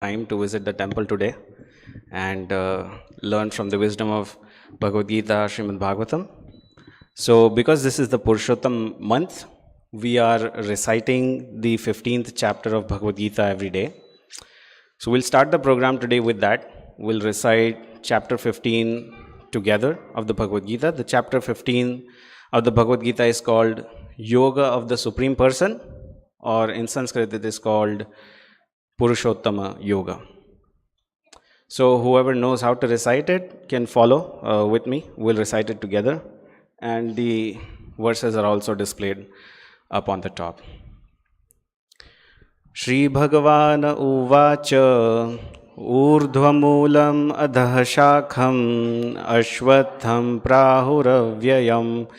time to visit the temple today and learn from the wisdom of Bhagavad Gita, Srimad Bhagavatam. So, because this is the Purushottam month, we are reciting the 15th chapter of Bhagavad Gita every day. So, we'll start the program today with that. We'll recite chapter 15 together of the Bhagavad Gita. The chapter 15 of the Bhagavad Gita is called Yoga of the Supreme Person, or in Sanskrit it is called Purushottama Yoga. So whoever knows how to recite it can follow with me. We'll recite it together. And the verses are also displayed up on the top. Shri Bhagavan Uvacha Urdhvamulam Adha Shakham Ashwatham Prahuravyayam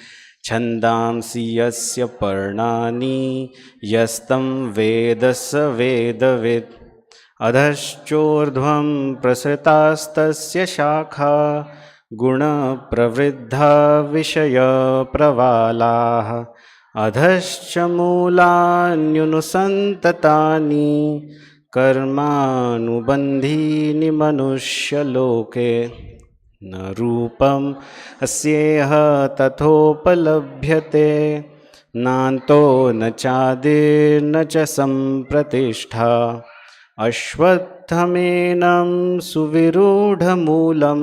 Chandamsi Yasya Parnani Yastam Vedasa Vedavid Adhaschordhvam Prasritastasya Shakha Guna Pravriddha Vishaya Pravalaha Adhascha Mulanyunusantatani Karmanubandhini Manushya Loke Na Rupam Asyeha Tathopalabhyate Nanto na Chadir na cha Sampratishtha Ashwatthamenam suvirudhamulam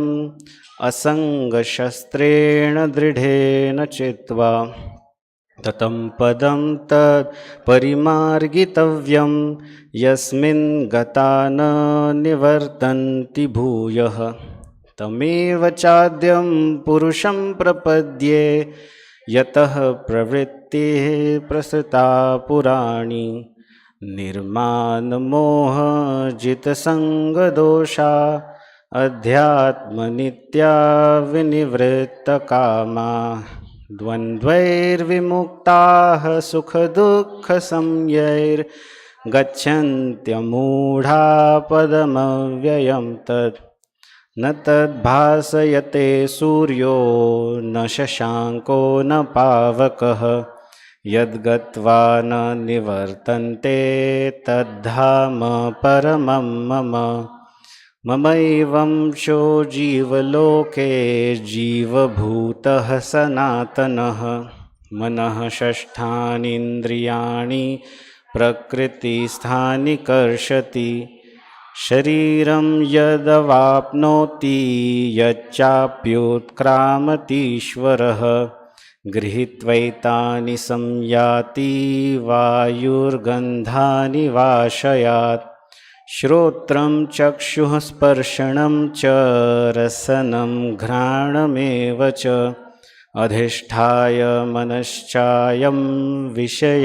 asangashastreణ dridhena chitva tatam padam tad parimargitavyam yasmin gatana nivartanti bhuyah tameva chadyam purusham prapadye yatah pravritti prasrita purani निर्माण मोह जित संग दोषा अध्यात्म नित्या विनिवृत्त कामा द्वन्द्वैर्विमुक्ताः सुख दुःख संयैर् गच्छन्त्यमूढा पदमव्ययं तत् न तद्भासयते सूर्यो न शशाङ्को न पावकः यद्गत्वा न निवर्तन्ते तद्धाम परमं मम ममैवंशो जीवलोके जीवभूतः सनातनः मनः षष्ठानीन्द्रियाणि प्रकृतिस्थानि कर्षति शरीरं यदवाप्नोति यच्चाप्युत्क्रामतीश्वरः गृहीत्वैतानि संयाति वायुर्गन्धानि वाशयात् श्रोत्रं चक्षुः स्पर्शनं च रसनं घ्राणमेव च अधिष्ठाय मनश्चायं विषयानुपसेवते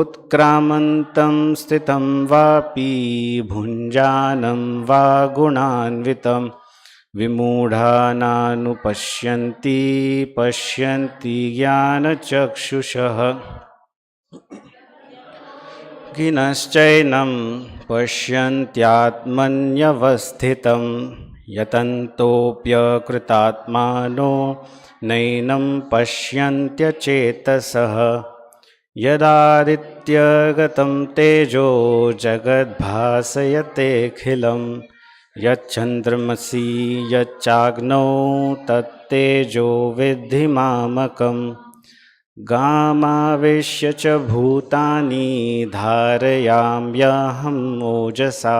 उत्क्रामन्तं स्थितं वापि भुञ्जानं वा गुणान्वितं विमूढानानुपश्यन्ति पश्यन्ति ज्ञानचक्षुषः किनश्चैनं पश्यन्त्यात्मन्यवस्थितं यतन्तोऽप्यकृतात्मानो नैनं पश्यन्त्यचेतसः यदादित्यगतं तेजो जगद्भासयतेऽखिलं यच्चन्द्रमसि यच्चाग्नौ तत्तेजो विद्धि मामकम् गामावेश्य च भूतानि धारयाम्यहं ओजसा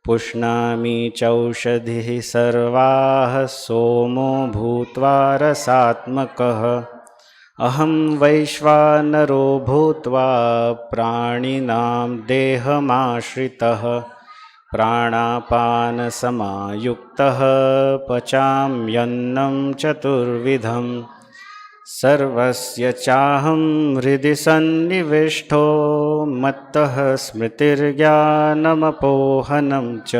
पुष्णामि चौषधिः सर्वाः सोमो भूत्वा रसात्मकः अहं वैश्वानरो भूत्वा प्राणिनां देहमाश्रितः प्राणापानसमायुक्तः पचाम्यन्नं चतुर्विधं सर्वस्य चाहं हृदि सन्निविष्टो मत्तः स्मृतिर्ज्ञानमपोहनं च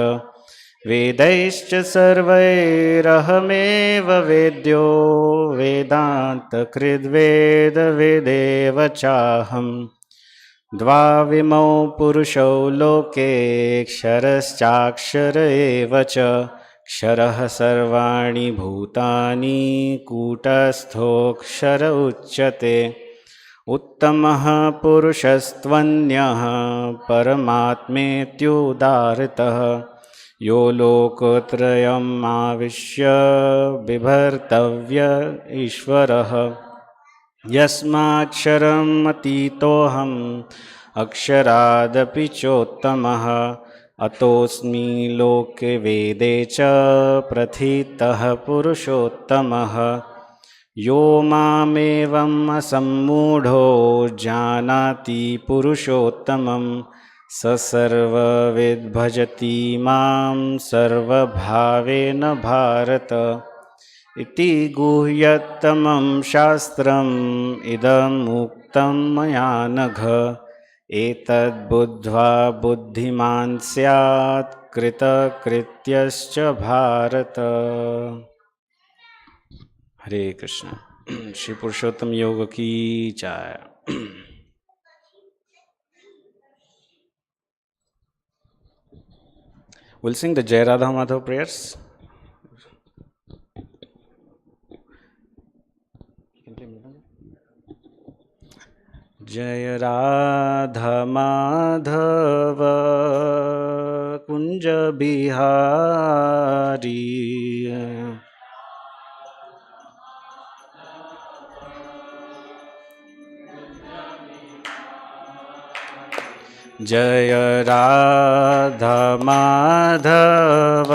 वेदैश्च सर्वैरहमेव वेद्यो वेदान्तकृद्वेदवेदेव चाहम् द्वाविमौ पुरुषौ लोके क्षरश्चाक्षर एव च क्षरः सर्वाणि भूतानि कूटस्थोऽक्षर उच्यते उत्तमः पुरुषस्त्वन्यः परमात्मेत्युदाहृतः यो लोकत्रयम् आविश्य बिभर्तव्य ईश्वरः यस्माक्षरम् अतीतोऽहम् अक्षरादपि चोत्तमः अतोऽस्मि लोके वेदे च प्रथितः पुरुषोत्तमः यो मामेवम् असम्मूढो जानाति पुरुषोत्तमं स सर्वविद् भजति मां सर्वभावेन भारत इति गुह्यतमं शास्त्रम् इदम् उक्तं मया नघ एतद्बुद्ध्वा बुद्धिमान् स्यात् कृतकृत्यश्च भारत। हरे कृष्ण। श्री पुरुषोत्तम योग की जय। We'll sing the Jai Radha Madhav prayers. जय राधा माधव कुंज बिहारी जय राधा माधव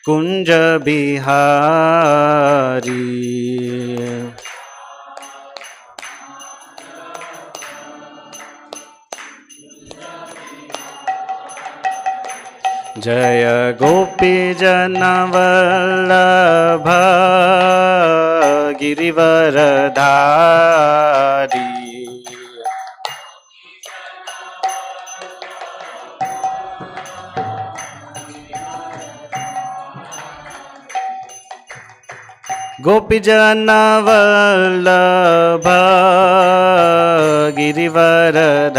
कुंज बिहारी जय गोपी जनवल्लभ गिरिवरधारी गोपी जनवल्लभ गिरिवरधारी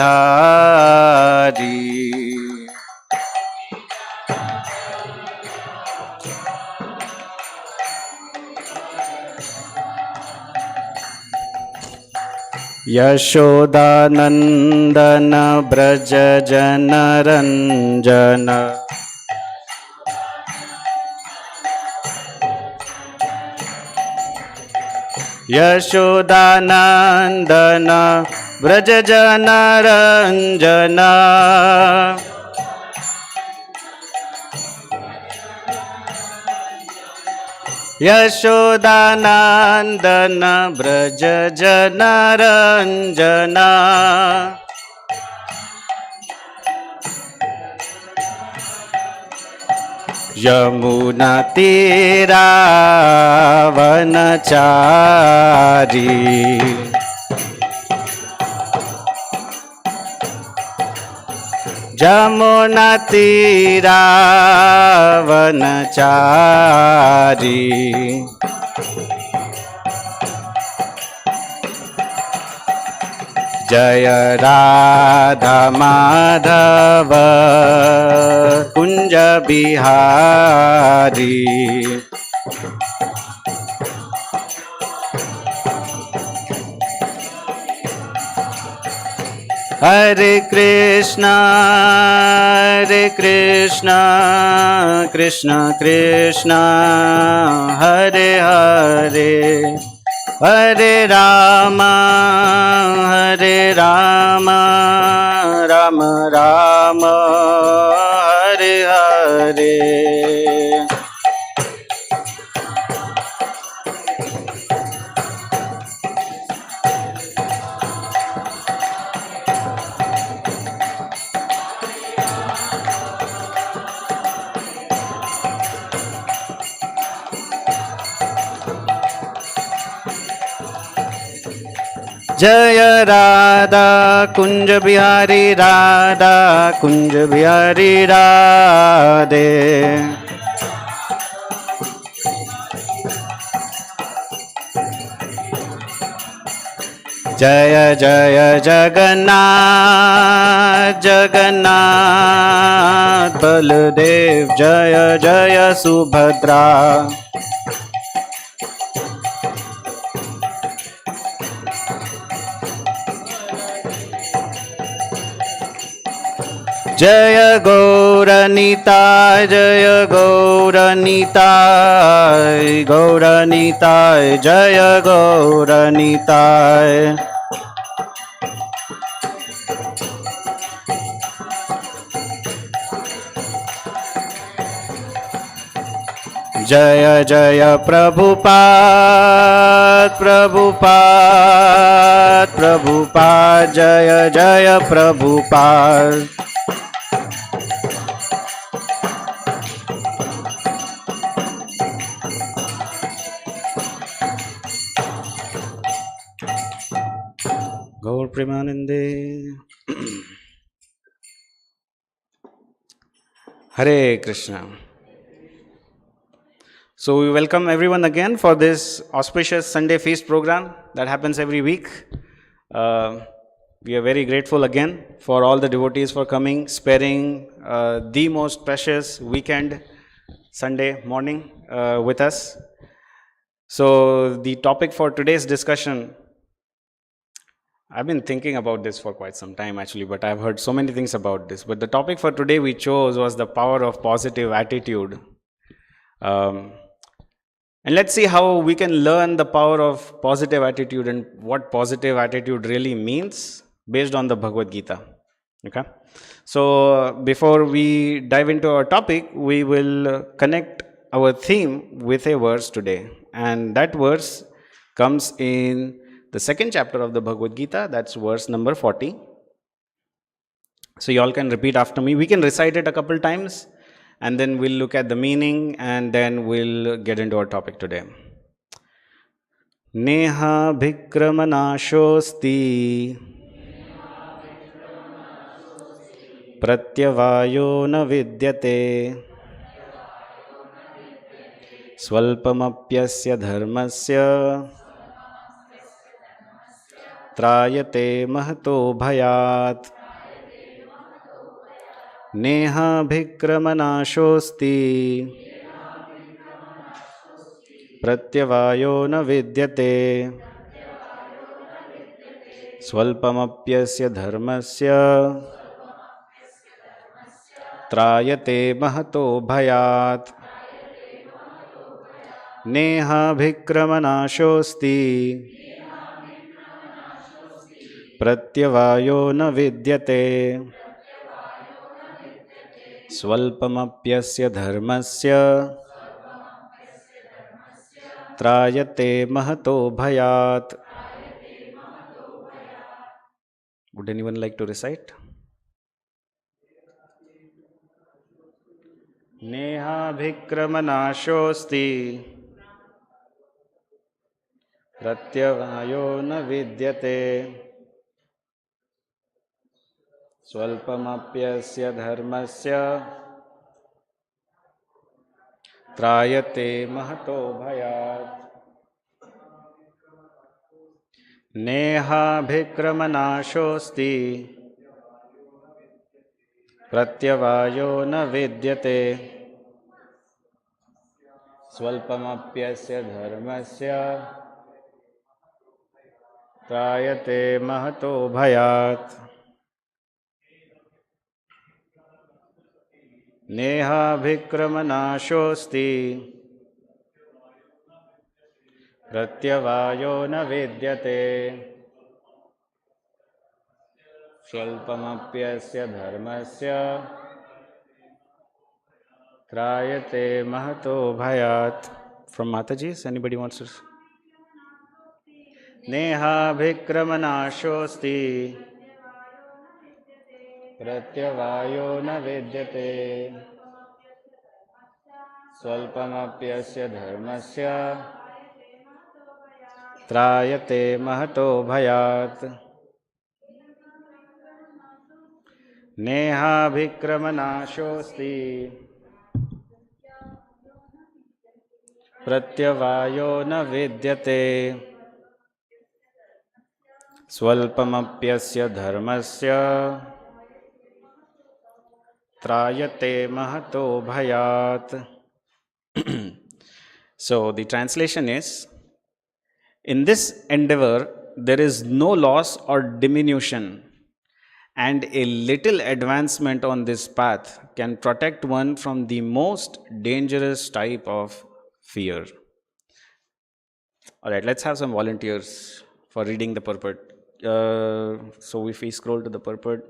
यशोदानंदन ब्रज जनरंजन यशोदानंदन ब्रज जनरंजन यशोदानंदन ब्रज जनरंजन यमुना तीरा वनचारी यमुना तीरा वनचारी जय राधा माधव कुंज बिहारी हरे कृष्णा कृष्ण कृष्ण हरे हरे हरे राम राम राम हरे हरे। जय राधा कुंज बिहारी राधा कुंज बिहारी राधे। जय जय जगन्नाथ जगन्नाथ बलदेव जय जय सुभद्रा। जय गौरनीताय जय गौरनीताय गौरनीताय जय गौरनीताय जय जय प्रभुपाद प्रभुपाद प्रभुपाद जय जय प्रभुपाद गौर प्रेमानंदे हरे Krishna. So we welcome everyone again for this auspicious Sunday feast program that happens every week. We are very grateful again for all the devotees for coming, sparing the most precious weekend Sunday morning with us. So the topic for today's discussion, I've been thinking about this for quite some time actually, but I've heard so many things about this. But the topic for today we chose was the power of positive attitude. And let's see how we can learn the power of positive attitude and what positive attitude really means based on the Bhagavad Gita. Okay. So before we dive into our topic, we will connect our theme with a verse today. And that verse comes in the second chapter of the Bhagavad Gita. That's verse number 40. So you all can repeat after me. We can recite it a couple times. And then we'll look at the meaning and then we'll get into our topic today. Neha bhikramanashosti pratyavayo na vidyate swalpamapyasya dharmasya trayate mahato bhayat. Neha bhikramanashosti pratyavayo na vidyate swalpamapyasya dharmasya trayate mahato bhayat. Neha bhikramanashosti pratyavayo na vidyate swalpamapyasya dharmasya trayate mahato bhayat. Would anyone like to recite? Neha bhikramanashosti pratyavayo na vidyate swalpamapyasya dharmasya trayate mahato bhayat. Neha bhikramanashosti pratyavayo na vidyate swalpamapyasya dharmasya trayate mahato bhayat. Neha bhikramanashosti pratyavayo na vidyate swalpamapyasya dharmasya trayate mahato bhayat. From Mataji's, anybody wants to? Neha bhikramanashosti pratyavayo na vidyate swalpamapyasya dharmasya trayate mahato bhayat. Neha bhikramanashosti pratyavayo na vidyate swalpamapyasya dharmasya trayate mahato bhayat. So the translation is, in this endeavor there is no loss or diminution, And a little advancement on this path can protect one from the most dangerous type of fear. All right, let's have some volunteers for reading the purport. So if we scroll to the purport,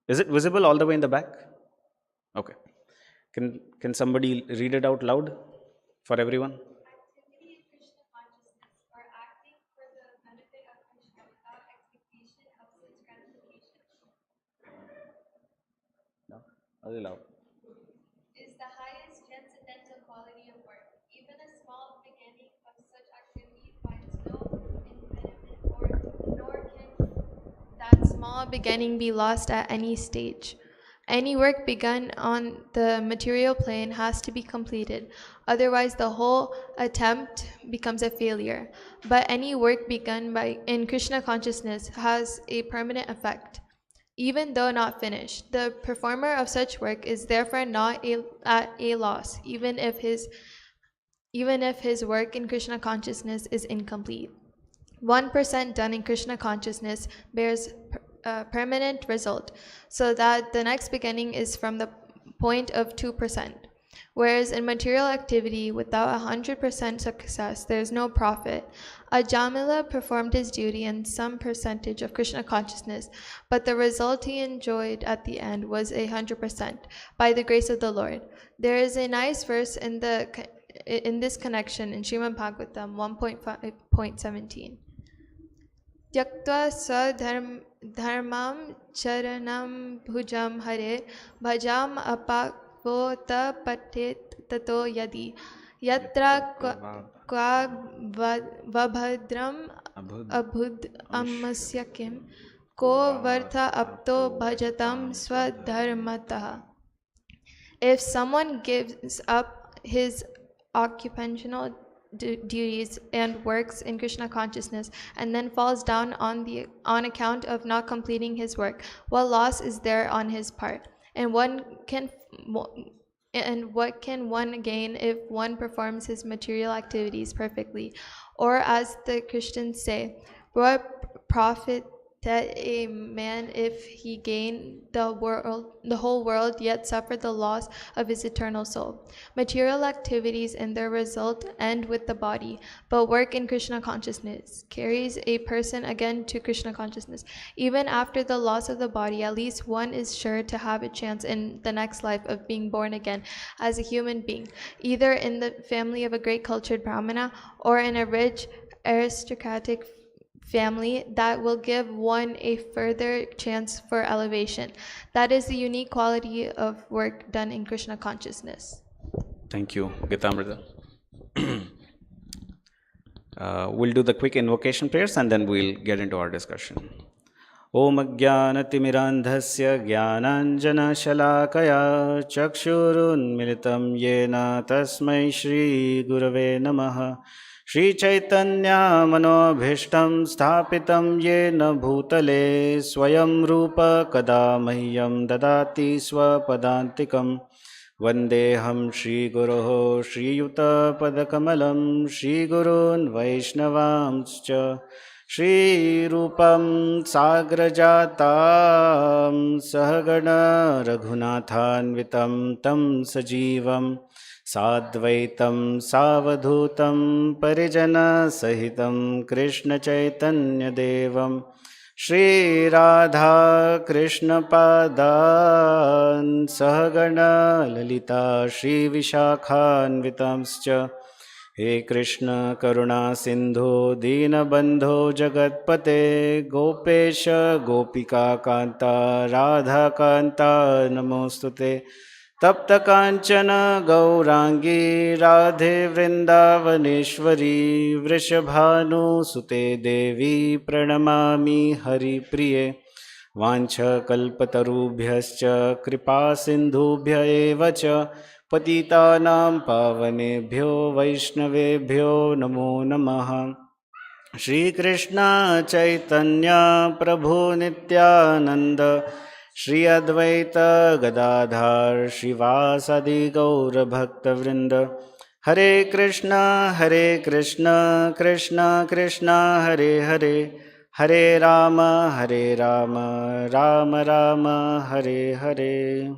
is it visible all the way in the back? Okay. Can somebody read it out loud for everyone? Activity in Krishna consciousness, or acting for the benefit of Krishna without expectation of sense gratification, No. Very loud. is the highest transcendental quality of work. Even a small beginning of such activity finds no impediment, nor can that small beginning be lost at any stage. Any work begun on the material plane has to be completed, otherwise the whole attempt becomes a failure. But any work begun in Krishna consciousness has a permanent effect, even though not finished. The performer of such work is therefore not at a loss, even if his work in Krishna consciousness is incomplete. 1% done in Krishna consciousness bears permanent result, so that the next beginning is from the point of 2%. Whereas in material activity, without 100% success, there is no profit. A Jamila performed his duty in some percentage of Krishna consciousness, but the result he enjoyed at the end was 100%, by the grace of the Lord. There is a nice verse in this connection in Srimad Bhagavatam 1.5.17. त्यक्त्वा स्वधर्मं चरणं भुजं हरे भजाम अपावोत पठेत ततो यदि यत्र क्वाभद्रम अभुद अमस्य किं को worth अपतो भजतं स्वधर्मतः. If someone gives up his occupational duties and works in Krishna consciousness and then falls down on account of not completing his work, what loss is there on his part? And what can one gain if one performs his material activities perfectly? Or as the Christians say, what profit a man if he gain the whole world, yet suffer the loss of his eternal soul? Material activities and their result end with the body, but work in Krishna consciousness carries a person again to Krishna consciousness. Even after the loss of the body, at least one is sure to have a chance in the next life of being born again as a human being, either in the family of a great cultured Brahmana or in a rich aristocratic family that will give one a further chance for elevation. That is the unique quality of work done in Krishna consciousness. Thank you, Gitamrita. We'll do the quick invocation prayers and then we'll get into our discussion. Om Jnanatimirandhasya Jnananjana Chakshurunmilitam Yena Tasmai Shri Gurave Namaha. Shri Chaitanya Manobhishtam Sthapitam Yena Bhutale Swayam Rupa Kada Mahyam Dadati Swapadantikam. Vandeham Shri Guroho Shri Yuta Padakamalam Shri Gurun Vaishnavamscha Shri Rupam Sagrajatam Sahagana Raghunathanvitam Tam Sajivam Sadvaitam Savadhutam Parijana Sahitam Krishna Chaitanya Devam Shri Radha Krishna Padan Sahagana Lalita Shri Vishakhanvitamscha. He Krishna Karuna Sindhu Dinabandho Jagatpate Gopesha Gopika Kanta Radha Kanta Namostute. Tapta Kanchana Gaurangi Radhe Vrindavaneshwari Vrishabhanu Sute Devi Pranamami Hari Priye. Vancha Kalpatarubhyascha Kripa Sindhubhya eva cha Patitanam Pavanebhyo Vaishnavebhyo Namo Namaha. Shri Krishna Chaitanya Prabhu Nityananda Shri Advaita Gadadhar Shivasadi Gaura Bhakta Vrinda. Hare Krishna Krishna Krishna Hare Hare Hare Rama, Hare Rama, Rama Rama, Hare Hare.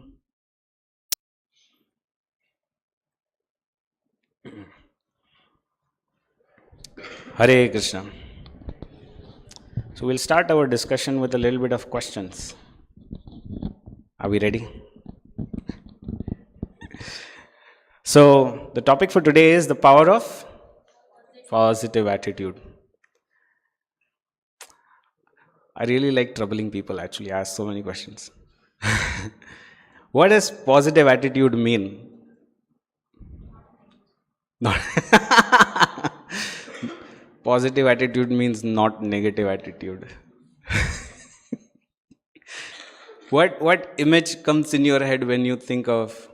Hare Krishna. So we'll start our discussion with a little bit of questions. Are we ready? So the topic for today is the power of positive attitude. I really like troubling people actually. I ask so many questions. What does positive attitude mean? Not positive attitude means not negative attitude. What image comes in your head when you think of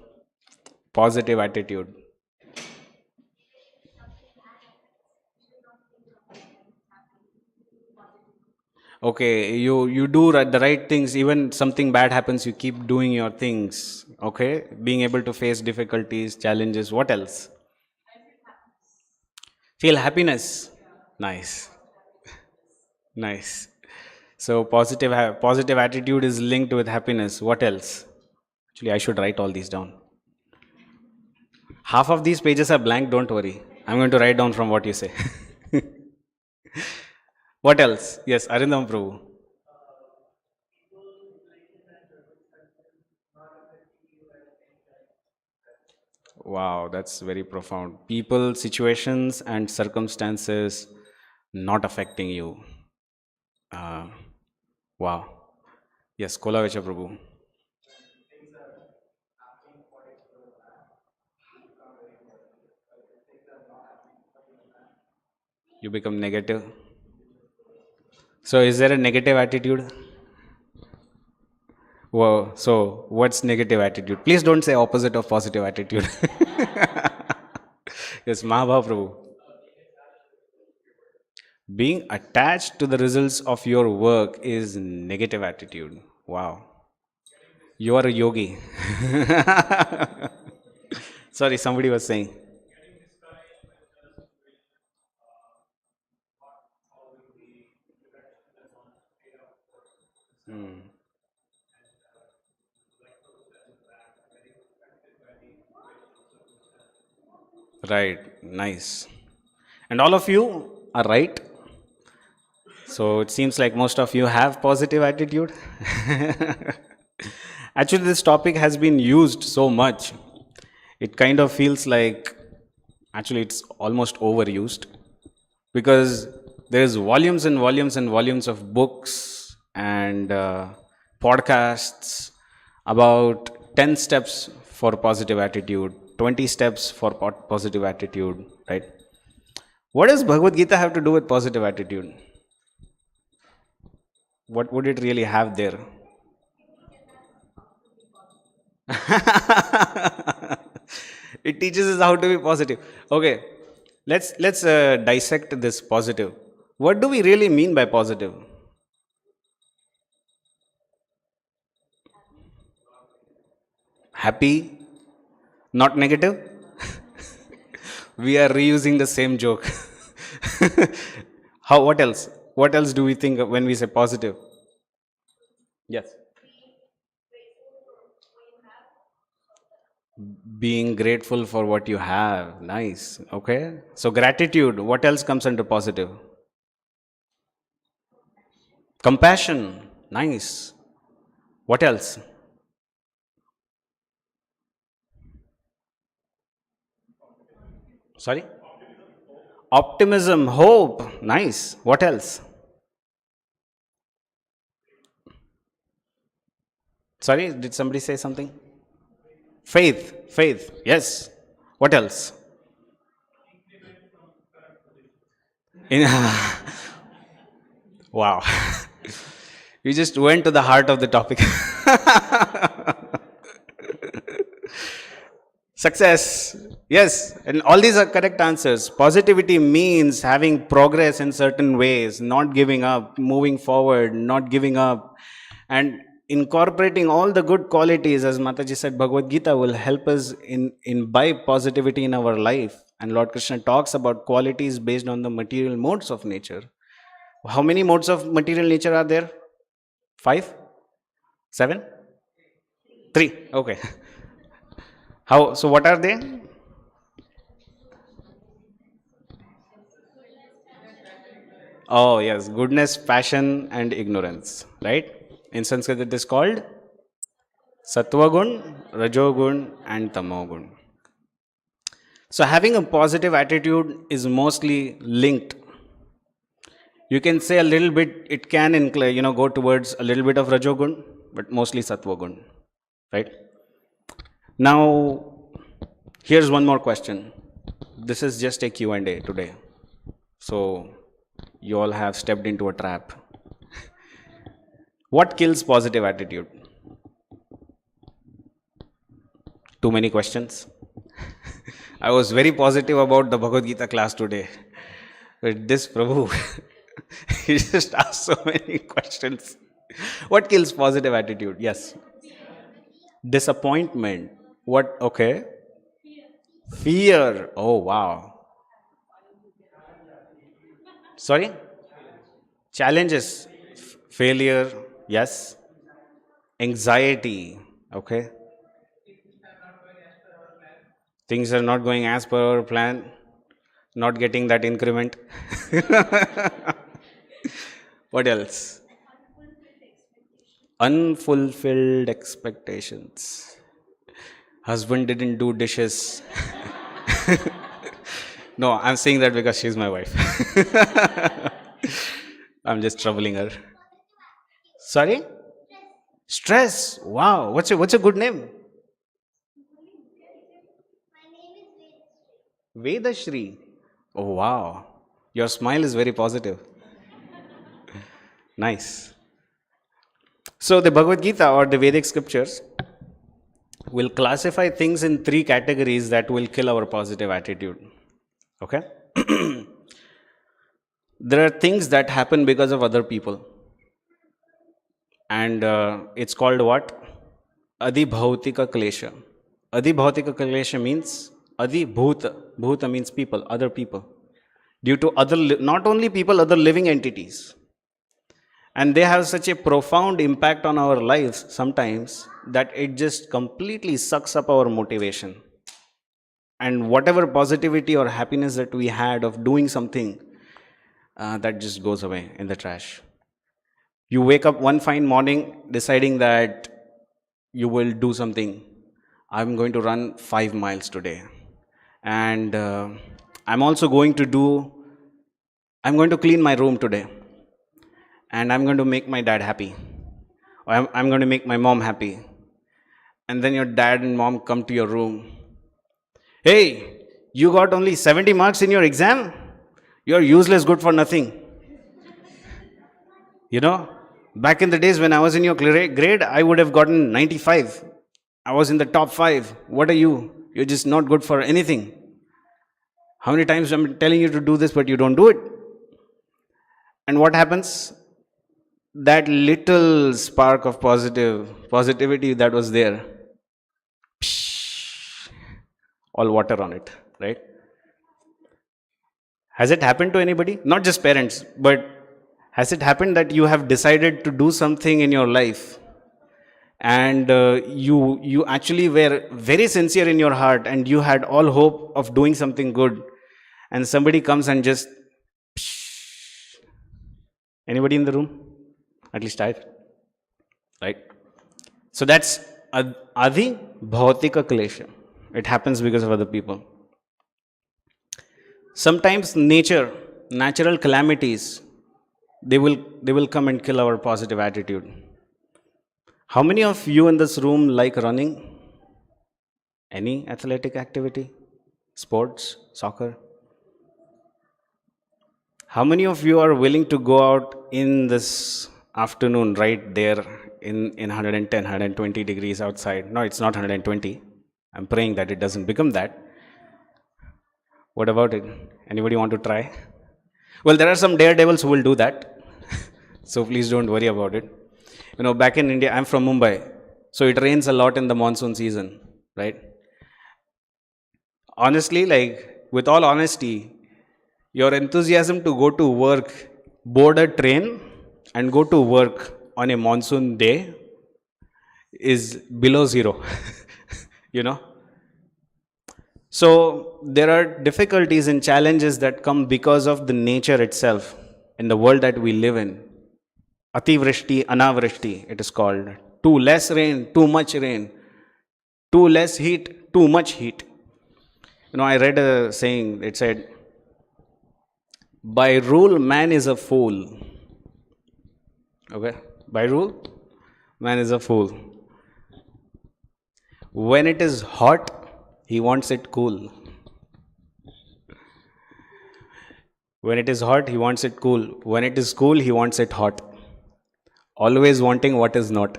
positive attitude? Okay, you do the right things, even something bad happens, you keep doing your things. Okay, being able to face difficulties, challenges. What else? Feel happiness. Nice, nice. So positive attitude is linked with happiness. What else? Actually, I should write all these down. Half of these pages are blank. Don't worry. I'm going to write down from what you say. What else? Yes, Arindam Prabhu. Wow, that's very profound. People, situations, and circumstances not affecting you. Uh, wow. Yes, Kolavecha Prabhu. You become negative. So, is there a negative attitude? Whoa, so, what's negative attitude? Please don't say opposite of positive attitude. Yes, Mahabhav Prabhu. Being attached to the results of your work is negative attitude. Wow. You are a yogi. Sorry, somebody was saying. Right, nice. And all of you are right. So it seems like most of you have positive attitude. Actually, this topic has been used so much. It kind of feels like actually it's almost overused because there's volumes and volumes and volumes of books and podcasts about 10 steps for positive attitude, 20 steps for positive attitude, right? What does Bhagavad Gita have to do with positive attitude? What would it really have there? It teaches us how to be positive. Okay, let's dissect this positive. What do we really mean by positive? Happy, not negative. We are reusing the same joke. How? What else? What else do we think of when we say positive? Yes. Being grateful for what you have. Nice. Okay. So gratitude. What else comes under positive? Compassion. Nice. What else? Sorry? Optimism, hope. Nice. What else? Sorry, did somebody say something? Faith. Faith. Yes. What else? In, wow. You just went to the heart of the topic. Success. Yes, and all these are correct answers. Positivity means having progress in certain ways, not giving up, moving forward, not giving up, and incorporating all the good qualities. As Mataji said, Bhagavad Gita will help us in imbibe positivity in our life. And Lord Krishna talks about qualities based on the material modes of nature. How many modes of material nature are there? 5? 7? 3. Okay. How? So what are they? Oh yes, goodness, passion, and ignorance. Right? In Sanskrit, it is called Sattvagun, Rajogun, and Tamogun. So having a positive attitude is mostly linked. You can say a little bit. It can go towards a little bit of Rajogun, but mostly Sattvagun. Right? Now, here's one more question. This is just a Q&A today. So, you all have stepped into a trap. What kills positive attitude? Too many questions. I was very positive about the Bhagavad Gita class today. But this Prabhu, he just asked so many questions. What kills positive attitude? Yes. Disappointment. What? Okay. Fear. Oh, wow. Sorry? Challenges. Failure. Yes. Anxiety. Okay. Things are not going as per our plan. Not getting that increment. What else? Unfulfilled expectations. Husband didn't do dishes. No, I'm saying that because she's my wife. I'm just troubling her. Sorry? Stress. Wow. What's a good name? Vedashri. Oh wow. Your smile is very positive. Nice. So the Bhagavad Gita or the Vedic scriptures will classify things in 3 categories that will kill our positive attitude. Okay? There are things that happen because of other people. And it's called what? Adhibhautika klesha. Adhibhautika klesha means adhibhuta. Bhuta means people, other people. Due to not only people, other living entities. And they have such a profound impact on our lives sometimes that it just completely sucks up our motivation. And whatever positivity or happiness that we had of doing something, that just goes away in the trash. You wake up one fine morning deciding that you will do something. I'm going to run 5 miles today. And I'm going to clean my room today. And I'm going to make my dad happy. Or I'm going to make my mom happy. And then your dad and mom come to your room. Hey, you got only 70 marks in your exam? You're useless, good for nothing. Back in the days when I was in your grade, I would have gotten 95. I was in the top 5. What are you? You're just not good for anything. How many times I'm telling you to do this, but you don't do it? And what happens? That little spark of positivity that was there, all water on it, right? Has it happened to anybody? Not just parents, but has it happened that you have decided to do something in your life and you actually were very sincere in your heart and you had all hope of doing something good, and somebody comes and just anybody in the room? At least I, right? So that's Adi Bhautika Klesha. It happens because of other people. Sometimes natural calamities, they will come and kill our positive attitude. How many of you in this room like running? Any athletic activity? Sports? Soccer? How many of you are willing to go out in this afternoon right there in 110, 120 degrees outside? No, it's not 120. I'm praying that it doesn't become that. What about it? Anybody want to try? Well, there are some daredevils who will do that. So please don't worry about it. Back in India, I'm from Mumbai. So it rains a lot in the monsoon season, right? Honestly, with all honesty, your enthusiasm to go to work board a train and go to work on a monsoon day is below zero. you know so there are difficulties and challenges that come because of the nature itself in the world that we live in. Ativrishti, anavrishti, it is called. Too less rain, too much rain. Too less heat, too much heat. I read a saying. It said, by rule man is a fool. Okay, by rule man is a fool. When it is hot, he wants it cool. When it is hot, he wants it cool. When it is cool, he wants it hot. Always wanting what is not.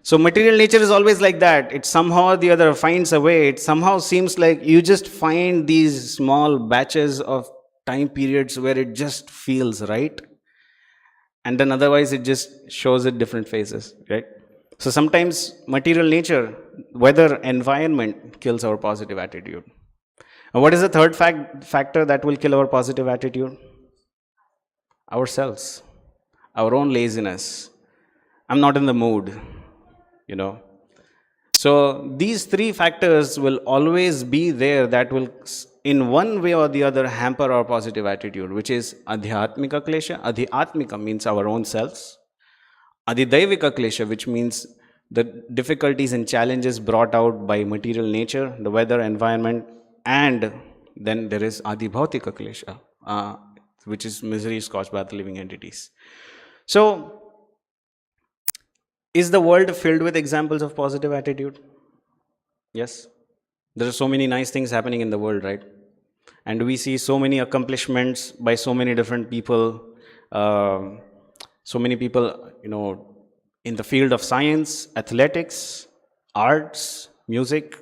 So material nature is always like that. It somehow or the other finds a way. It somehow seems like you just find these small batches of time periods where it just feels right. And then otherwise it just shows it different phases, right? So sometimes material nature, weather, environment kills our positive attitude. And what is the third factor that will kill our positive attitude? Ourselves, our own laziness. I'm not in the mood, So these three factors will always be there that will, in one way or the other, hamper our positive attitude, which is adhyatmika klesha. Adhyatmika means our own selves. Adhidaivika klesha, which means the difficulties and challenges brought out by material nature, the weather, environment, and then there is adhibhautika klesha, which is miseries caused by the living entities. So, is the world filled with examples of positive attitude? Yes. There are so many nice things happening in the world, right? And we see so many accomplishments by so many different people. So many people, in the field of science, athletics, arts, music,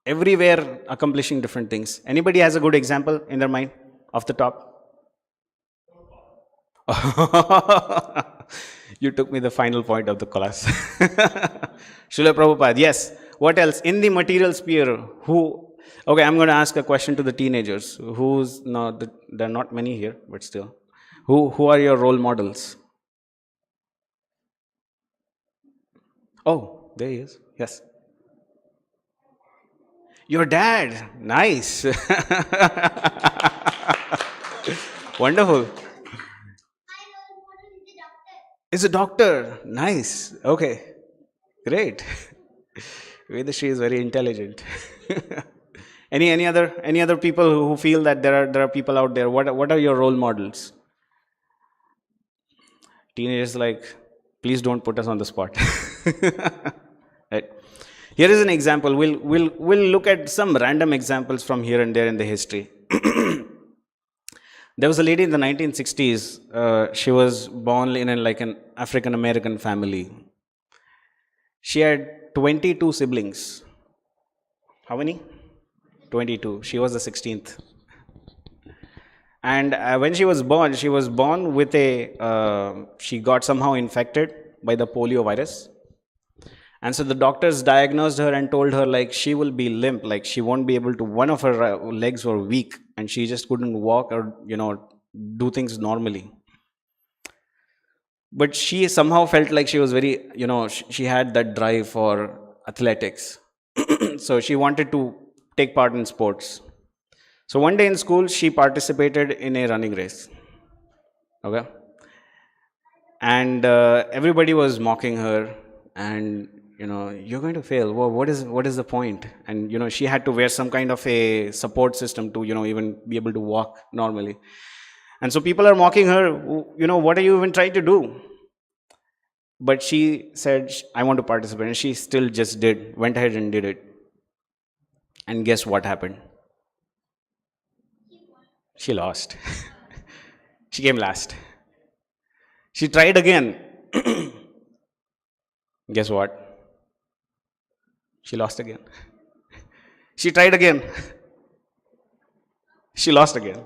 everywhere accomplishing different things. Anybody has a good example in their mind off the top? You took me the final point of the class. Srila Prabhupada, yes. What else? In the material sphere, okay, I'm going to ask a question to the teenagers. There are not many here, but still. Who are your role models? Oh, there he is. Yes. Your dad. Nice. Wonderful. Is a doctor. Nice. Okay. Great. Vedashri is very intelligent. any other people who feel that there are people out there? What are your role models? Teenagers like, please don't put us on the spot. Right. Here is an example. We'll look at some random examples from here and there in the history. There was a lady in the 1960s. She was born in an African American family. She had 22 siblings. How many? 22. She was the 16th. And when she was born with she got somehow infected by the polio virus. And so the doctors diagnosed her and told her she will be limp, she won't be able to, one of her legs were weak and she just couldn't walk or, do things normally. But she somehow felt like she was very, she had that drive for athletics. So she wanted to take part in sports. So one day in school, she participated in a running race. Okay. And everybody was mocking her and, you're going to fail. Well, what is the point? And, she had to wear some kind of a support system to, even be able to walk normally. And so people are mocking her, what are you even trying to do? But she said, I want to participate. And she still just went ahead and did it. And guess what happened? She lost. She came last. She tried again. Guess what? She lost again. She tried again. She lost again.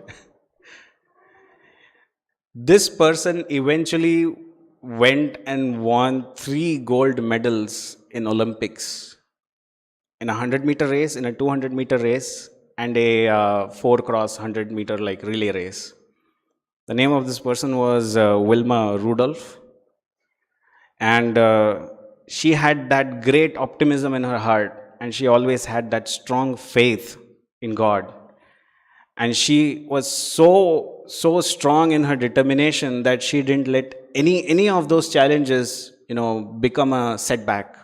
This person eventually went and won 3 gold medals in Olympics. In a 100-meter race, in a 200-meter race, and a 4x100-meter relay race. The name of this person was Wilma Rudolph, and she had that great optimism in her heart, and she always had that strong faith in God. And she was so strong in her determination that she didn't let any of those challenges, become a setback.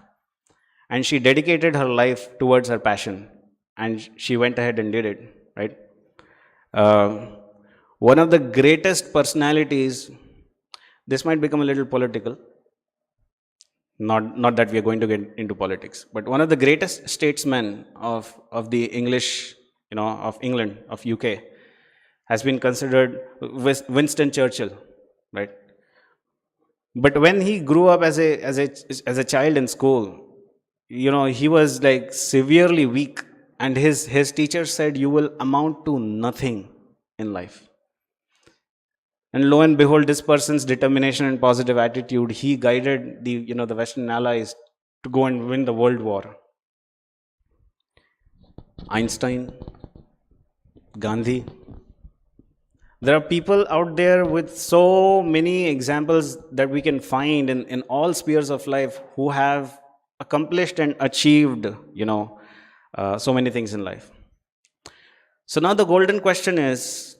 And she dedicated her life towards her passion, and she went ahead and did it, right? uh, One of the greatest personalities, this might become a little political, not that we are going to get into politics, but one of the greatest statesmen of the English, of England, of UK, has been considered Winston Churchill, right? But when he grew up as a child in school, he was like severely weak, and his teacher said, "You will amount to nothing in life." And lo and behold, this person's determination and positive attitude, he guided the Western Allies to go and win the World War. Einstein, Gandhi. There are people out there with so many examples that we can find in all spheres of life who have accomplished and achieved, so many things in life. So now the golden question is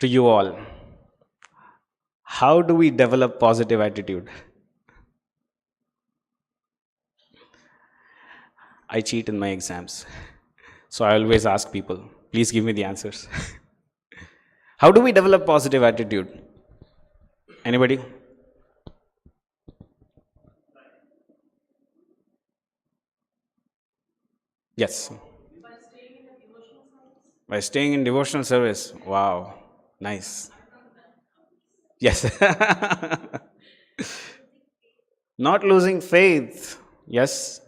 to you all: how do we develop positive attitude? I cheat in my exams, so I always ask people, please give me the answers. How do we develop positive attitude? Anybody? Yes. By staying in devotional service. Wow. Nice. Yes. Not losing faith. Yes.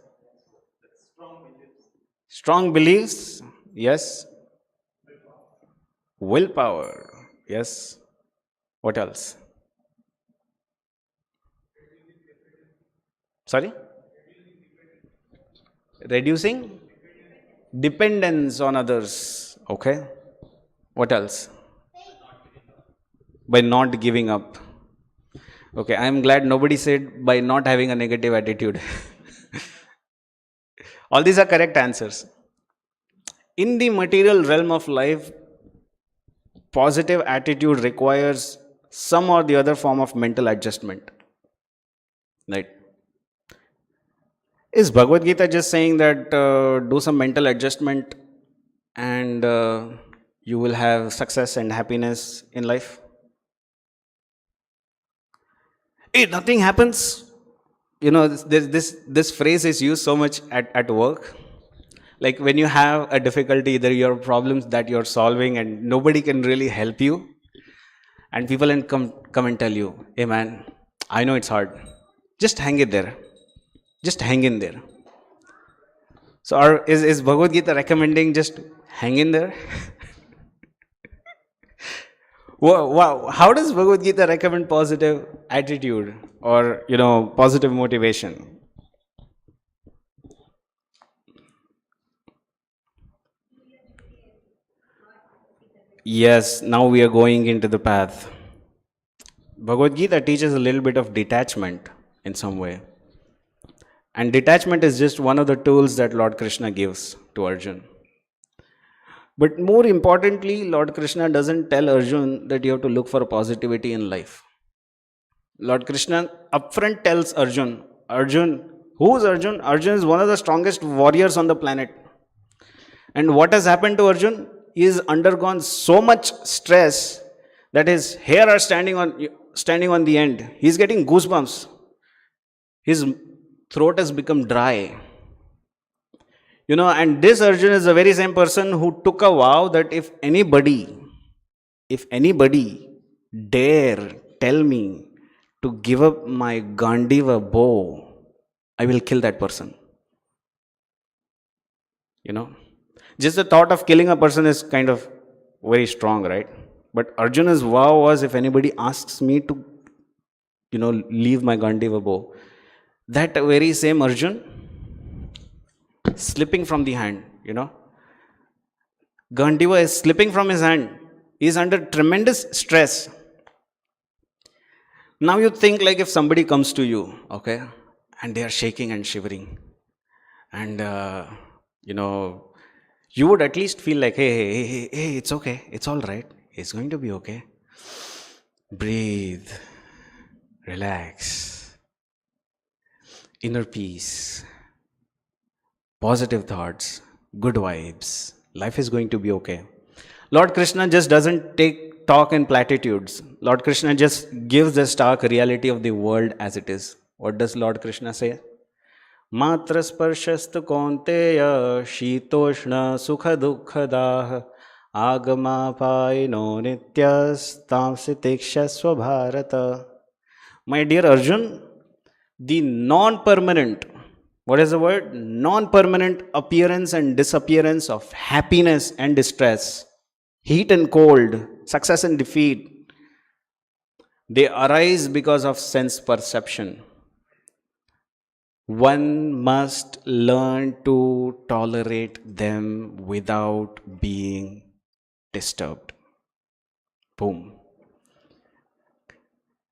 Strong beliefs. Yes. Willpower. Yes. What else? Sorry? Reducing dependence on others. Okay. What else? By not giving up. Okay, I am glad nobody said by not having a negative attitude. All these are correct answers. In the material realm of life, positive attitude requires some or the other form of mental adjustment. Right? Is Bhagavad Gita just saying that do some mental adjustment and you will have success and happiness in life? If nothing happens, this phrase is used so much at work. Like when you have a difficulty, there are problems that you're solving and nobody can really help you, and people come and tell you, hey man, I know it's hard, just hang it there, just hang in there. So is Bhagavad Gita recommending just hang in there? Wow, how does Bhagavad Gita recommend positive attitude or positive motivation? Yes, now we are going into the path. Bhagavad Gita teaches a little bit of detachment in some way. And detachment is just one of the tools that Lord Krishna gives to Arjun. But more importantly, Lord Krishna doesn't tell Arjun that you have to look for positivity in life. Lord Krishna upfront tells Arjun, who is Arjun? Arjun is one of the strongest warriors on the planet. And what has happened to Arjun? He has undergone so much stress that his hair are standing on the end. He's getting goosebumps. His throat has become dry. And this Arjun is the very same person who took a vow that if anybody dare tell me to give up my Gandiva bow, I will kill that person. Just the thought of killing a person is kind of very strong, right? But Arjuna's vow was, if anybody asks me to, leave my Gandiva bow, that very same Arjun, slipping from the hand, Gandiva is slipping from his hand. He is under tremendous stress. Now you think like if somebody comes to you, okay, and they are shaking and shivering, and you know, you would at least feel like, hey, it's okay, it's all right, it's going to be okay. Breathe, relax, inner peace, positive thoughts, good vibes. Life is going to be okay. Lord Krishna just doesn't take talk in platitudes. Lord Krishna just gives the stark reality of the world as it is. What does Lord Krishna say? Matra sparshasthu kaunteya shitoshna sukha dukkhadah agama paino nityas tamsi tikshasva bharata. My dear Arjun, the non-permanent, what is the word? Non-permanent appearance and disappearance of happiness and distress, heat and cold, success and defeat, they arise because of sense perception. One must learn to tolerate them without being disturbed. Boom.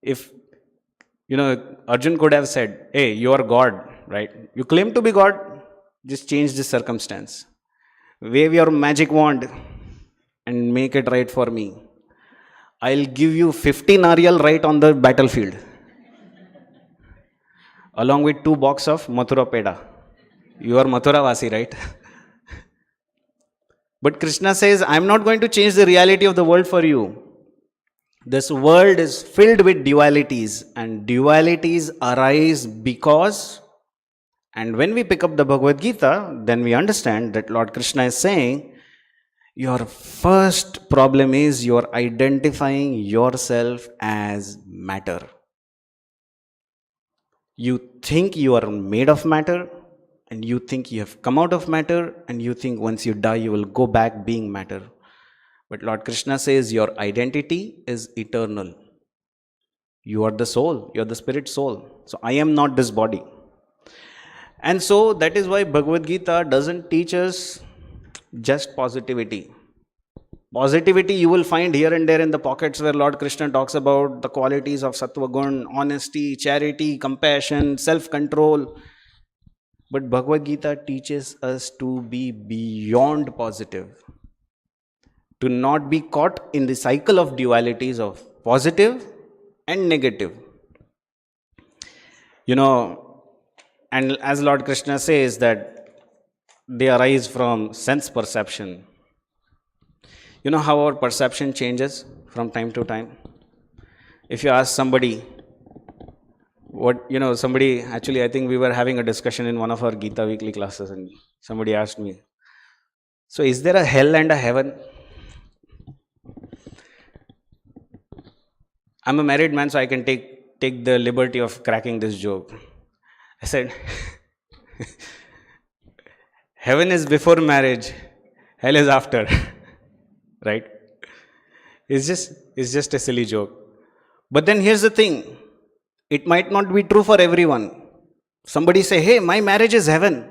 If, Arjun could have said, hey, you are God, right? You claim to be God, just change this circumstance. Wave your magic wand and make it right for me. I'll give you 50 Nariyal right on the battlefield, along with 2 boxes of Mathura Peda. You are Mathura Vasi, right? But Krishna says, I'm not going to change the reality of the world for you. This world is filled with dualities, and dualities arise because, and when we pick up the Bhagavad Gita, then we understand that Lord Krishna is saying, your first problem is you're identifying yourself as matter. You think you are made of matter, and you think you have come out of matter, and you think once you die you will go back being matter. But Lord Krishna says your identity is eternal. You are the soul, you are the spirit soul. So I am not this body. And so that is why Bhagavad Gita doesn't teach us just positivity. Positivity you will find here and there in the pockets where Lord Krishna talks about the qualities of Sattva Gun, honesty, charity, compassion, self-control. But Bhagavad Gita teaches us to be beyond positive, to not be caught in the cycle of dualities of positive and negative. And as Lord Krishna says that they arise from sense perception. You know how our perception changes from time to time? If you ask somebody, actually I think we were having a discussion in one of our Gita weekly classes, and somebody asked me, so is there a hell and a heaven? I'm a married man, so I can take the liberty of cracking this joke. I said, heaven is before marriage, hell is after. Right? It's just a silly joke. But then here's the thing. It might not be true for everyone. Somebody say, hey, my marriage is heaven.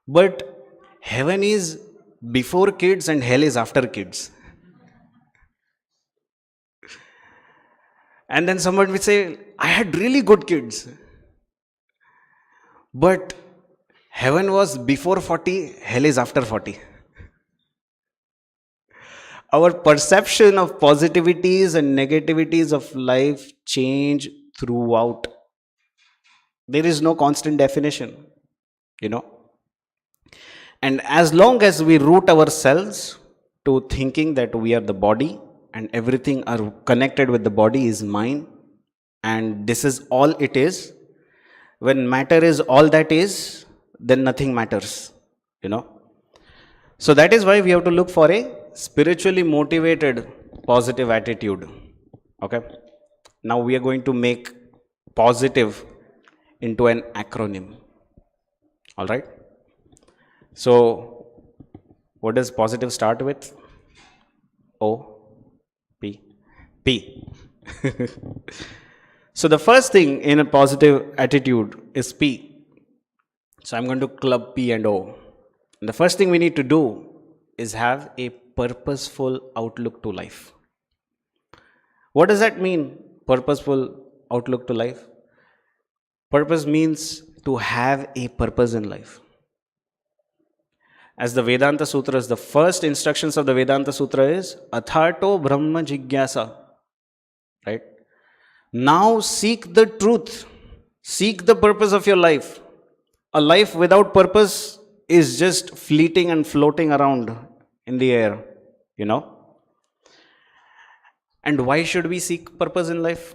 But heaven is before kids and hell is after kids. And then someone will say, I had really good kids. But heaven was before 40, hell is after 40. Our perception of positivities and negativities of life change throughout. There is no constant definition, And as long as we root ourselves to thinking that we are the body and everything are connected with the body is mine, and this is all it is, when matter is all that is, then nothing matters, So that is why we have to look for a spiritually motivated positive attitude. Okay, now we are going to make positive into an acronym. All right, so what does positive start with? P. So the first thing in a positive attitude is P. So I'm going to club P and O. And the first thing we need to do is have a purposeful outlook to life. What does that mean? Purposeful outlook to life? Purpose means to have a purpose in life. As the Vedanta Sutras, the first instructions of the Vedanta Sutra is Atharto Brahma Jigyasa. Right? Now seek the truth. Seek the purpose of your life. A life without purpose is just fleeting and floating around in the air, you know. And why should we seek purpose in life?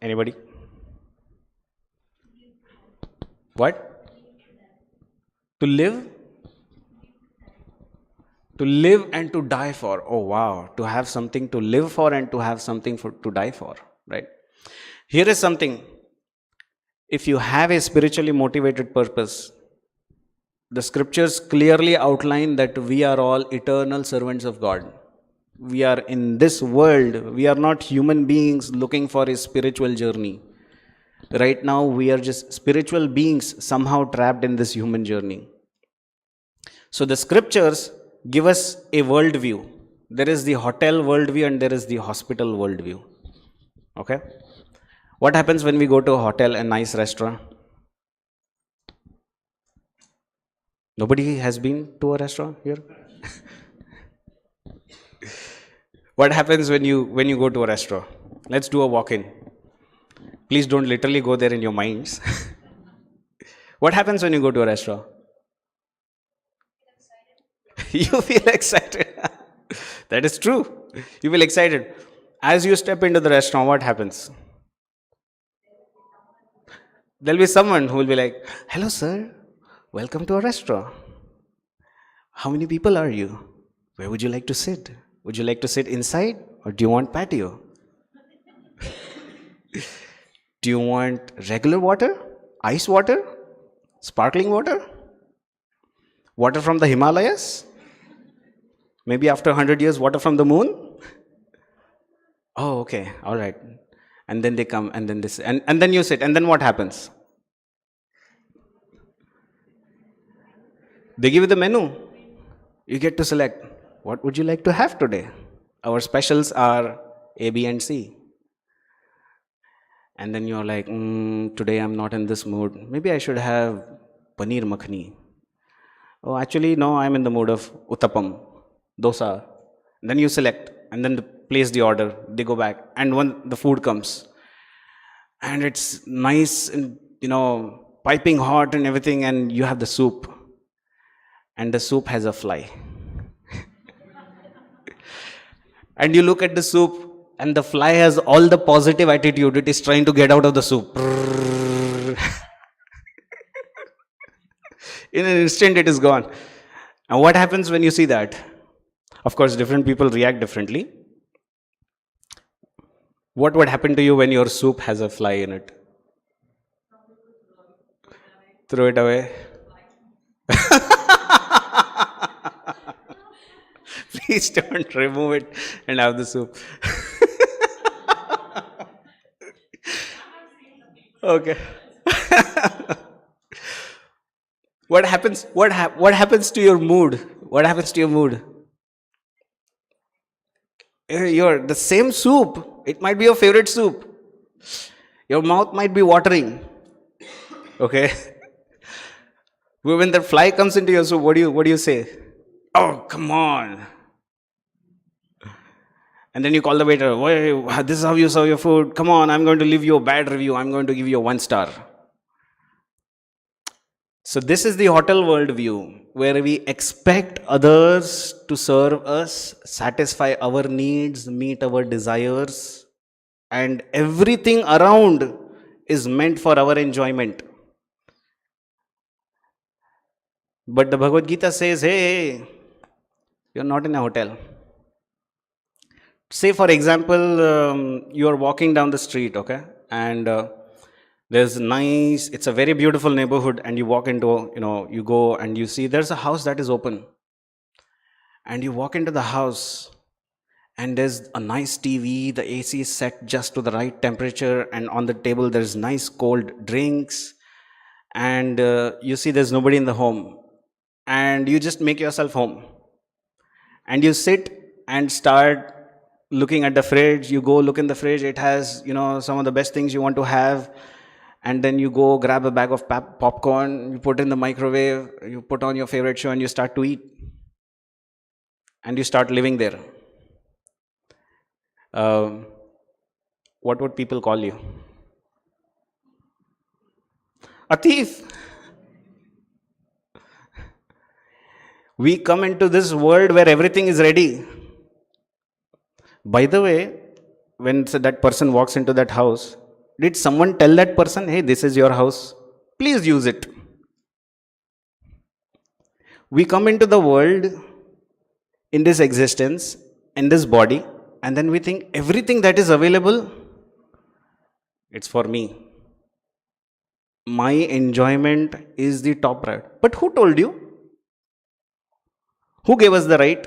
Anybody? What? To live? To live and to die for. Oh wow, to have something to live for and to have something to die for, right? Here is something. If you have a spiritually motivated purpose, the scriptures clearly outline that we are all eternal servants of God. We are in this world, we are not human beings looking for a spiritual journey. Right now, we are just spiritual beings somehow trapped in this human journey. So the scriptures give us a worldview. There is the hotel worldview and there is the hospital worldview. Okay? What happens when we go to a hotel, a nice restaurant? Nobody has been to a restaurant here? What happens when you go to a restaurant? Let's do a walk-in. Please don't literally go there in your minds. What happens when you go to a restaurant? You feel excited. That is true. You feel excited. As you step into the restaurant, what happens? There'll be someone who will be like, "Hello, sir. Welcome to our restaurant. How many people are you? Where would you like to sit? Would you like to sit inside or do you want patio? Do you want regular water? Ice water? Sparkling water? Water from the Himalayas? Maybe after 100 years, water from the moon?" Oh, okay. All right. And then they come and then this and then you sit and then what happens? They give you the menu. You get to select. What would you like to have today? Our specials are A, B, and C. And then you're like, today I'm not in this mood. Maybe I should have paneer makhani. Oh, actually, no, I'm in the mood of uttapam, dosa. And then you select and then place the order. They go back. And when the food comes, and it's nice and, piping hot and everything, and you have the soup. And the soup has a fly. And you look at the soup, and the fly has all the positive attitude. It is trying to get out of the soup. In an instant, it is gone. And what happens when you see that? Of course, different people react differently. What would happen to you when your soup has a fly in it? Throw it away. Please don't remove it and have the soup. Okay. What happens? What happens to your mood? What happens to your mood? Your the same soup. It might be your favorite soup. Your mouth might be watering. Okay. When the fly comes into your soup, what do you say? Oh, come on. And then you call the waiter, "Wait, this is how you serve your food. Come on, I'm going to leave you a bad review. I'm going to give you a 1 star. So this is the hotel worldview, where we expect others to serve us, satisfy our needs, meet our desires, and everything around is meant for our enjoyment. But the Bhagavad Gita says, hey, you're not in a hotel. Say, for example, you are walking down the street, okay, and it's a very beautiful neighborhood, and you walk into, you go and you see there's a house that is open. And you walk into the house, and there's a nice TV, the AC is set just to the right temperature, and on the table there's nice cold drinks, and you see there's nobody in the home. and you just make yourself home. And you sit and start looking at the fridge. You go look in the fridge, it has, some of the best things you want to have. And then you go grab a bag of popcorn, you put in the microwave, you put on your favorite show, and you start to eat. And you start living there. Um, what would people call you? A thief. We come into this world where everything is ready. By the way, when that person walks into that house, did someone tell that person, hey, this is your house? Please use it. We come into the world in this existence, in this body, and then we think everything that is available, it's for me. My enjoyment is the top right. But who told you? Who gave us the right?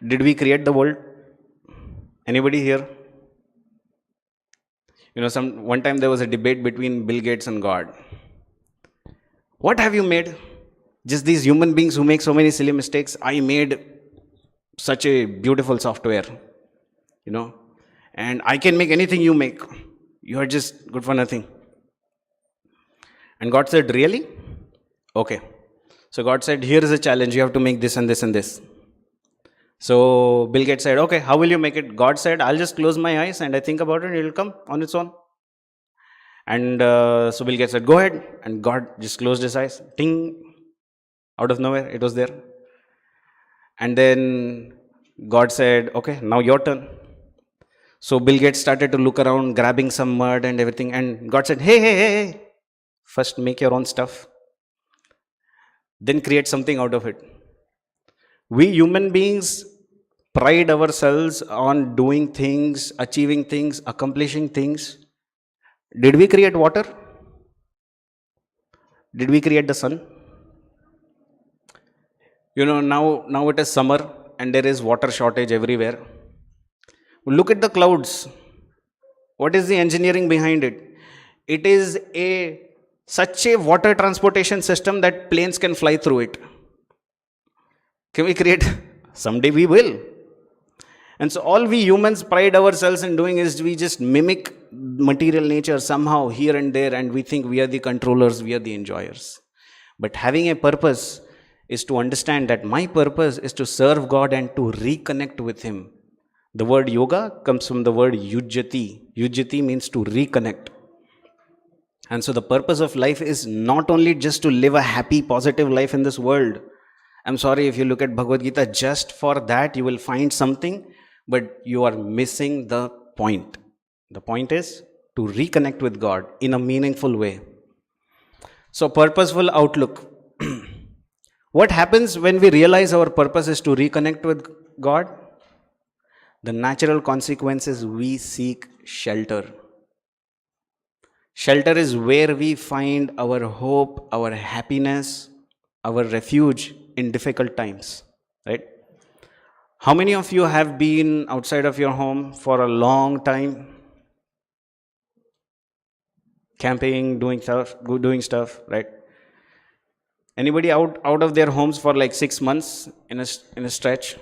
Did we create the world? Anybody here? One time there was a debate between Bill Gates and God. What have you made? Just these human beings who make so many silly mistakes. I made such a beautiful software, and I can make anything you make. You are just good for nothing. And God said, really? Okay. So God said, here is a challenge. You have to make this and this and this. So Bill Gates said, okay, how will you make it? God said, I'll just close my eyes and I think about it and it will come on its own. And so Bill Gates said, go ahead. And God just closed his eyes. Ting. Out of nowhere, it was there. And then God said, okay, now your turn. So Bill Gates started to look around, grabbing some mud and everything. And God said, hey. First make your own stuff. Then create something out of it. We human beings pride ourselves on doing things, achieving things, accomplishing things. Did we create water? Did we create the sun? Now it is summer and there is water shortage everywhere. Look at the clouds. What is the engineering behind it? It is such a water transportation system that planes can fly through it. Can we create? Someday we will. And so all we humans pride ourselves in doing is we just mimic material nature somehow here and there, and we think we are the controllers, we are the enjoyers. But having a purpose is to understand that my purpose is to serve God and to reconnect with Him. The word yoga comes from the word yujyati. Yujyati means to reconnect. And so the purpose of life is not only just to live a happy, positive life in this world. I'm sorry, if you look at Bhagavad Gita, just for that you will find something, but you are missing the point. The point is to reconnect with God in a meaningful way. So purposeful outlook. What happens when we realize our purpose is to reconnect with God? The natural consequence is we seek shelter. Shelter is where we find our hope, our happiness, our refuge in difficult times, right? How many of you have been outside of your home for a long time? Camping, doing stuff, right? Anybody out of their homes for like 6 months in a stretch?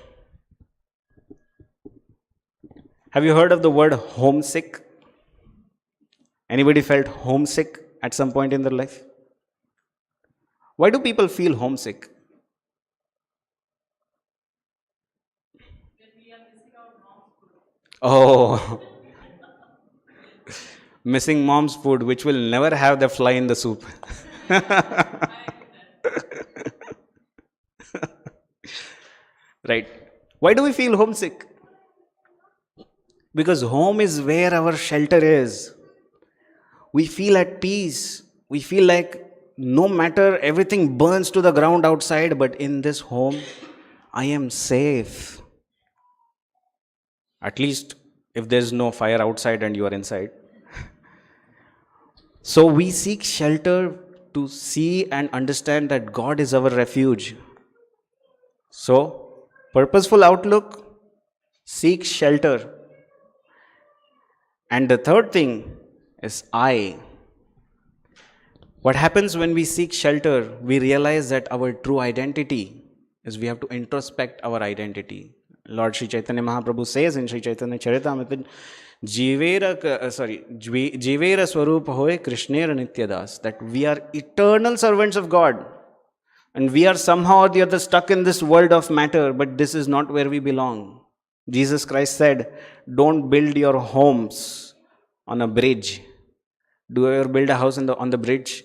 Have you heard of the word homesick? Anybody felt homesick at some point in their life? Why do people feel homesick? Oh, missing mom's food, which will never have the fly in the soup. Right. Why do we feel homesick? Because home is where our shelter is. We feel at peace. We feel like no matter everything burns to the ground outside, but in this home, I am safe. At least if there's no fire outside and you are inside. So we seek shelter to see and understand that God is our refuge. So, purposeful outlook, seek shelter. And the third thing is I. What happens when we seek shelter? We realize that our true identity is we have to introspect our identity. Lord Sri Chaitanya Mahaprabhu says in Sri Chaitanya Charitamrita, Jivera Swarup Hoy Krishnera Nityadas, that we are eternal servants of God. And we are somehow or the other stuck in this world of matter, but this is not where we belong. Jesus Christ said, don't build your homes on a bridge. Do you ever build a house on the bridge?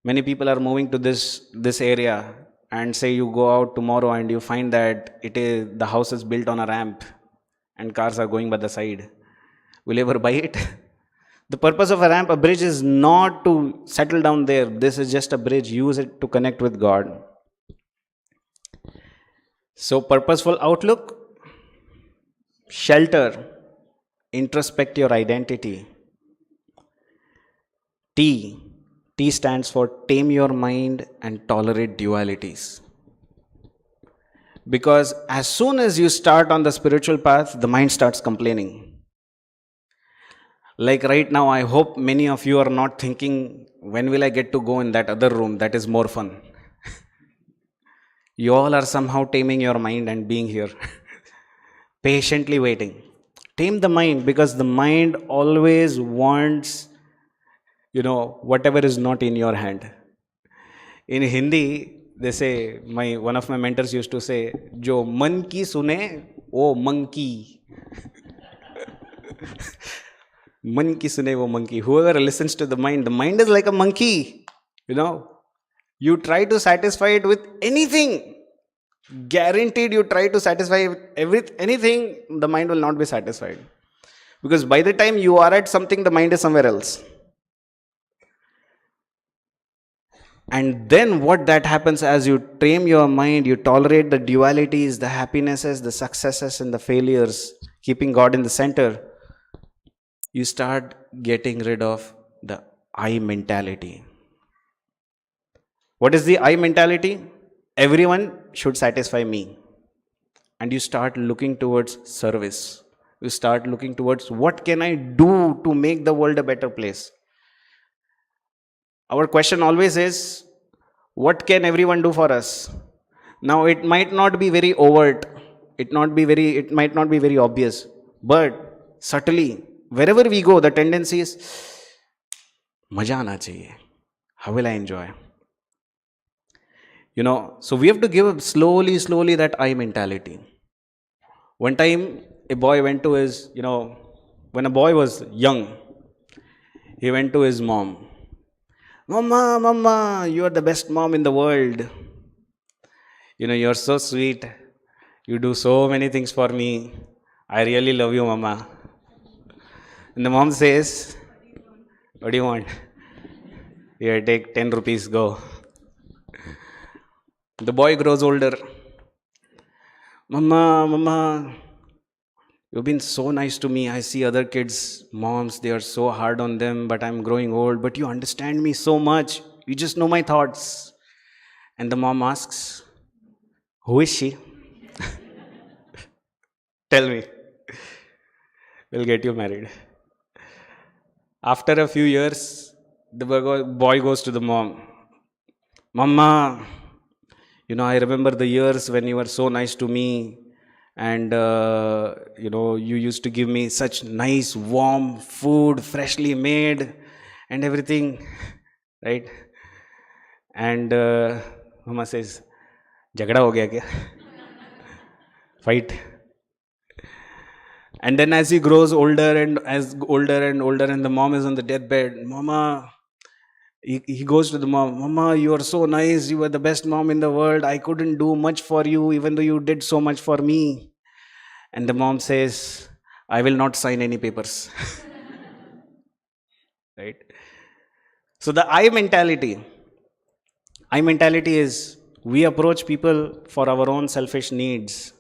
Many people are moving to this area and say you go out tomorrow and you find that the house is built on a ramp and cars are going by the side. Will you ever buy it? The purpose of a bridge is not to settle down there. This is just a bridge. Use it to connect with God. So, purposeful outlook, shelter, introspect your identity. T stands for tame your mind and tolerate dualities. Because as soon as you start on the spiritual path, the mind starts complaining. Like right now, I hope many of you are not thinking, when will I get to go in that other room? That is more fun. You all are somehow taming your mind and being here, patiently waiting. Tame the mind, because the mind always wants, whatever is not in your hand. In Hindi, they say, one of my mentors used to say, Jo man ki sune, wo monkey. Man ki sune wo monkey. Whoever listens to the mind is like a monkey. You try to satisfy it with anything. Guaranteed you try to satisfy it with anything, the mind will not be satisfied. Because by the time you are at something, the mind is somewhere else. And then what that happens, as you tame your mind, you tolerate the dualities, the happinesses, the successes and the failures, keeping God in the center, you start getting rid of the I mentality. What is the I mentality? Everyone should satisfy me. And you start looking towards service. You start looking towards what can I do to make the world a better place. Our question always is, what can everyone do for us? Now it might not be very overt. It might not be very obvious. But subtly, wherever we go, the tendency is, maja aana chahiye. How will I enjoy? So we have to give up slowly that I mentality. One time, a boy went to his, when a boy was young, he went to his mom. Mama, you are the best mom in the world. You're so sweet. You do so many things for me. I really love you, Mama. And the mom says, what do you want? Here, take 10 rupees, go. The boy grows older. Mama, you've been so nice to me. I see other kids' moms, they are so hard on them, but I'm growing old. But you understand me so much. You just know my thoughts. And the mom asks, who is she? Tell me. We'll get you married. After a few years, the boy goes to the mom. Mama, I remember the years when you were so nice to me. And, you used to give me such nice, warm food, freshly made and everything, right? And Mama says, Jagda ho gaya kya? Fight. And then as he grows older and the mom is on the deathbed, Mama, he goes to the mom, Mama, you are so nice, you were the best mom in the world, I couldn't do much for you even though you did so much for me. And the mom says, I will not sign any papers. Right? So the I mentality is, we approach people for our own selfish needs.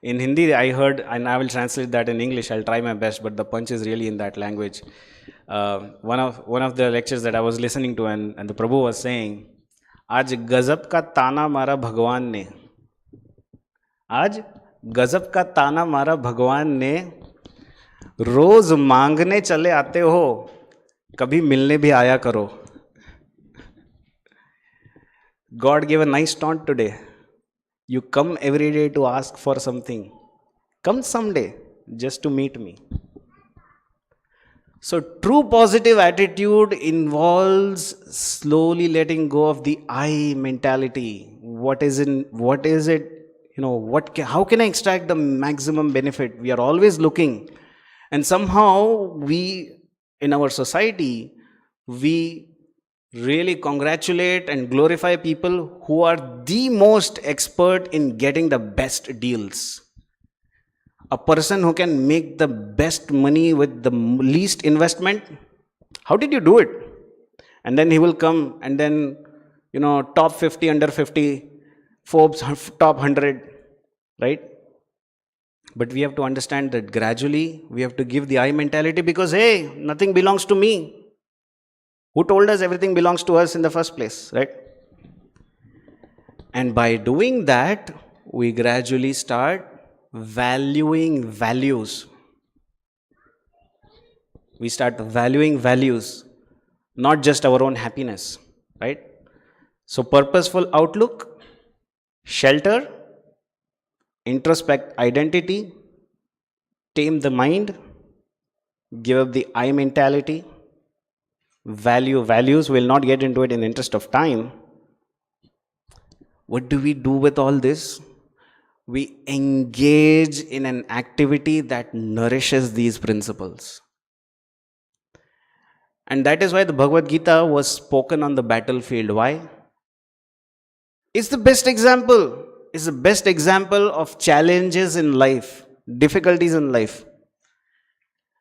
In Hindi, I heard, and I will translate that in English, I'll try my best, but the punch is really in that language. One of the lectures that I was listening to, and the Prabhu was saying, आज गजब का ताना मारा भगवान ने, आज गजब का ताना मारा भगवान ने, रोज मांगने चले आते हो, कभी मिलने भी आया करो. God gave a nice taunt today. You come every day to ask for something. Come someday just to meet me. So, true positive attitude involves slowly letting go of the I mentality. What is it? How can I extract the maximum benefit? We are always looking, and somehow in our society, we really congratulate and glorify people who are the most expert in getting the best deals. A person who can make the best money with the least investment. How did you do it? And then he will come and then, top 50, under 50, Forbes top 100, right? But we have to understand that gradually we have to give the I mentality, because hey, nothing belongs to me. Who told us everything belongs to us in the first place, right? And by doing that, we gradually start valuing values. We start valuing values, not just our own happiness, right? So, purposeful outlook, shelter, introspect identity, tame the mind, give up the I mentality, value values. We'll not get into it in the interest of time. What do we do with all this? We engage in an activity that nourishes these principles. And that is why the Bhagavad Gita was spoken on the battlefield. Why? It's the best example. It's the best example of challenges in life, difficulties in life.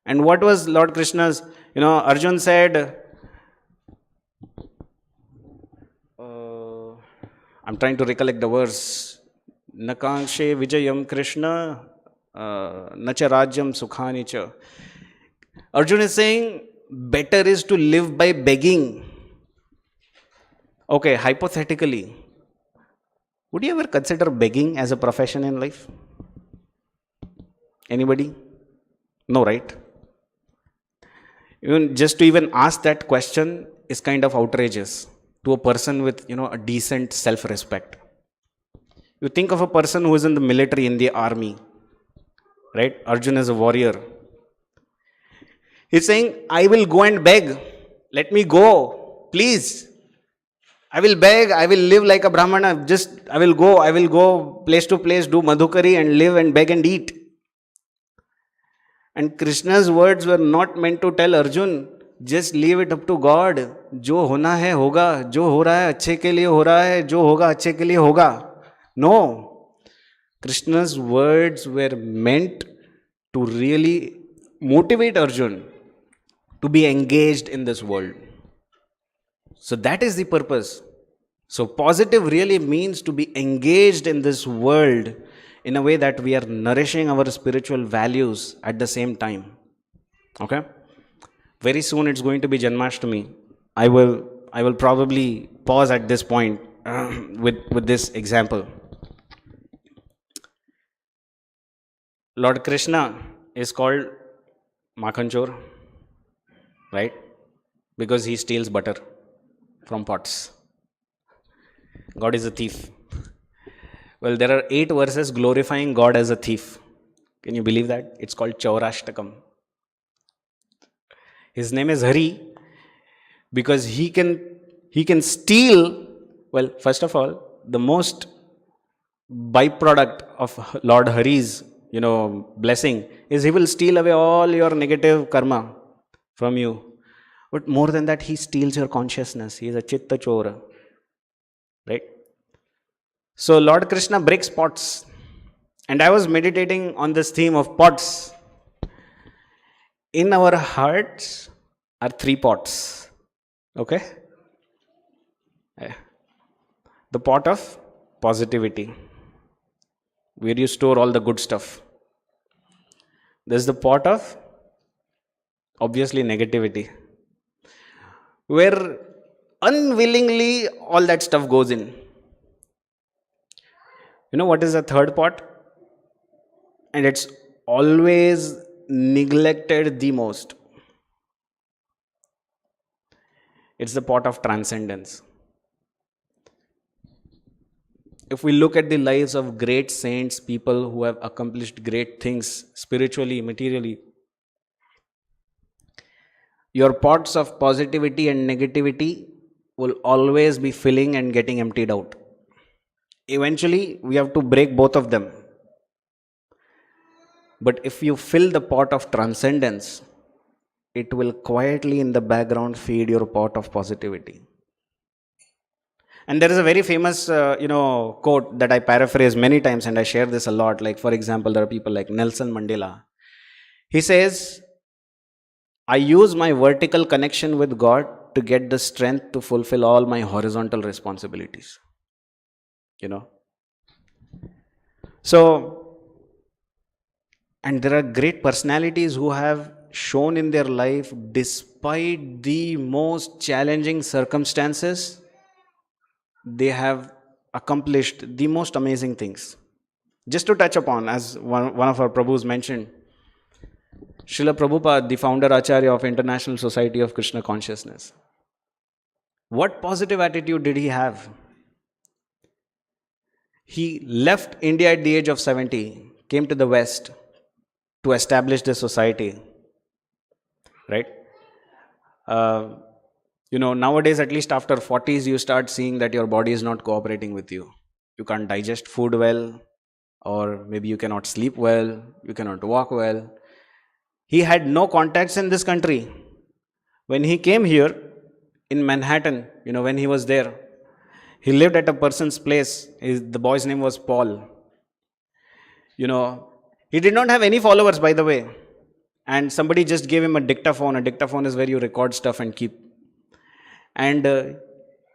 And what was Lord Krishna's? Arjun said, I'm trying to recollect the verse. Nakangshe Vijayam Krishna, Nacha Rajyam Sukhani cha. Arjun is saying, better is to live by begging. Okay, hypothetically, would you ever consider begging as a profession in life? Anybody? No, right? Just to even ask that question is kind of outrageous to a person with, a decent self-respect. You think of a person who is in the military, in the army, right? Arjun is a warrior. He's saying, I will go and beg. Let me go, please. I will beg, I will live like a Brahmana. I will go place to place, do madhukari and live and beg and eat. And Krishna's words were not meant to tell Arjun, just leave it up to God. जो होना है होगा, जो हो रहा है अच्छे के लिए हो रहा है, जो होगा अच्छे के लिए होगा. No. Krishna's words were meant to really motivate Arjun to be engaged in this world. So that is the purpose. So positive really means to be engaged in this world in a way that we are nourishing our spiritual values at the same time. Okay? Very soon it's going to be Janmashtami. I will probably pause at this point with this example. Lord Krishna is called Makhanchor, right? Because he steals butter from pots. God is a thief. Well, there are 8 verses glorifying God as a thief. Can you believe that? It's called Chaurashtakam. His name is Hari because he can steal. Well, first of all, the most byproduct of Lord Hari's blessing is he will steal away all your negative karma from you. But more than that, he steals your consciousness. He is a chitta chora. Right? So Lord Krishna breaks pots. And I was meditating on this theme of pots. In our hearts are 3 pots. Okay? The pot of positivity, where you store all the good stuff. There's the pot of, obviously, negativity, where unwillingly all that stuff goes in. You know what is the third pot? And it's always neglected the most. It's the pot of transcendence. If we look at the lives of great saints, people who have accomplished great things spiritually, materially, your pots of positivity and negativity will always be filling and getting emptied out. Eventually, we have to break both of them. But if you fill the pot of transcendence, it will quietly in the background feed your pot of positivity. And there is a very famous, quote that I paraphrase many times, and I share this a lot. Like, for example, there are people like Nelson Mandela. He says, I use my vertical connection with God to get the strength to fulfill all my horizontal responsibilities. You know? So, and there are great personalities who have shown in their life, despite the most challenging circumstances, they have accomplished the most amazing things. Just to touch upon, as one of our Prabhus mentioned, Srila Prabhupada, the founder Acharya of International Society of Krishna Consciousness. What positive attitude did he have? He left India at the age of 70, came to the West to establish this society. Right? Nowadays, at least after 40s, you start seeing that your body is not cooperating with you. You can't digest food well, or maybe you cannot sleep well, you cannot walk well. He had no contacts in this country. When he came here in Manhattan, when he was there, he lived at a person's place. The boy's name was Paul. He did not have any followers, by the way. And somebody just gave him a dictaphone. A dictaphone is where you record stuff and keep. And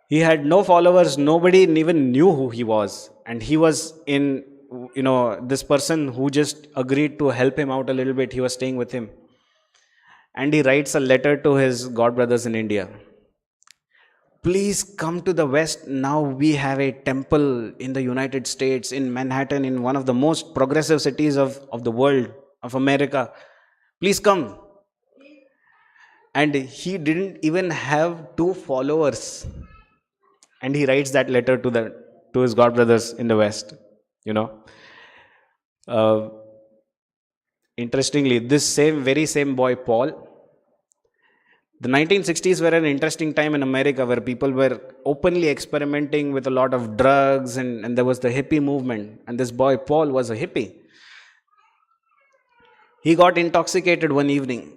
he had no followers. Nobody even knew who he was. And he was in, this person who just agreed to help him out a little bit. He was staying with him. And he writes a letter to his god brothers in India. Please come to the West. Now we have a temple in the United States, in Manhattan, in one of the most progressive cities of the world, of America. Please come. And he didn't even have 2 followers. And he writes that letter to his god brothers in the West. Interestingly, this very same boy, Paul, the 1960s were an interesting time in America where people were openly experimenting with a lot of drugs, and there was the hippie movement. And this boy, Paul, was a hippie. He got intoxicated one evening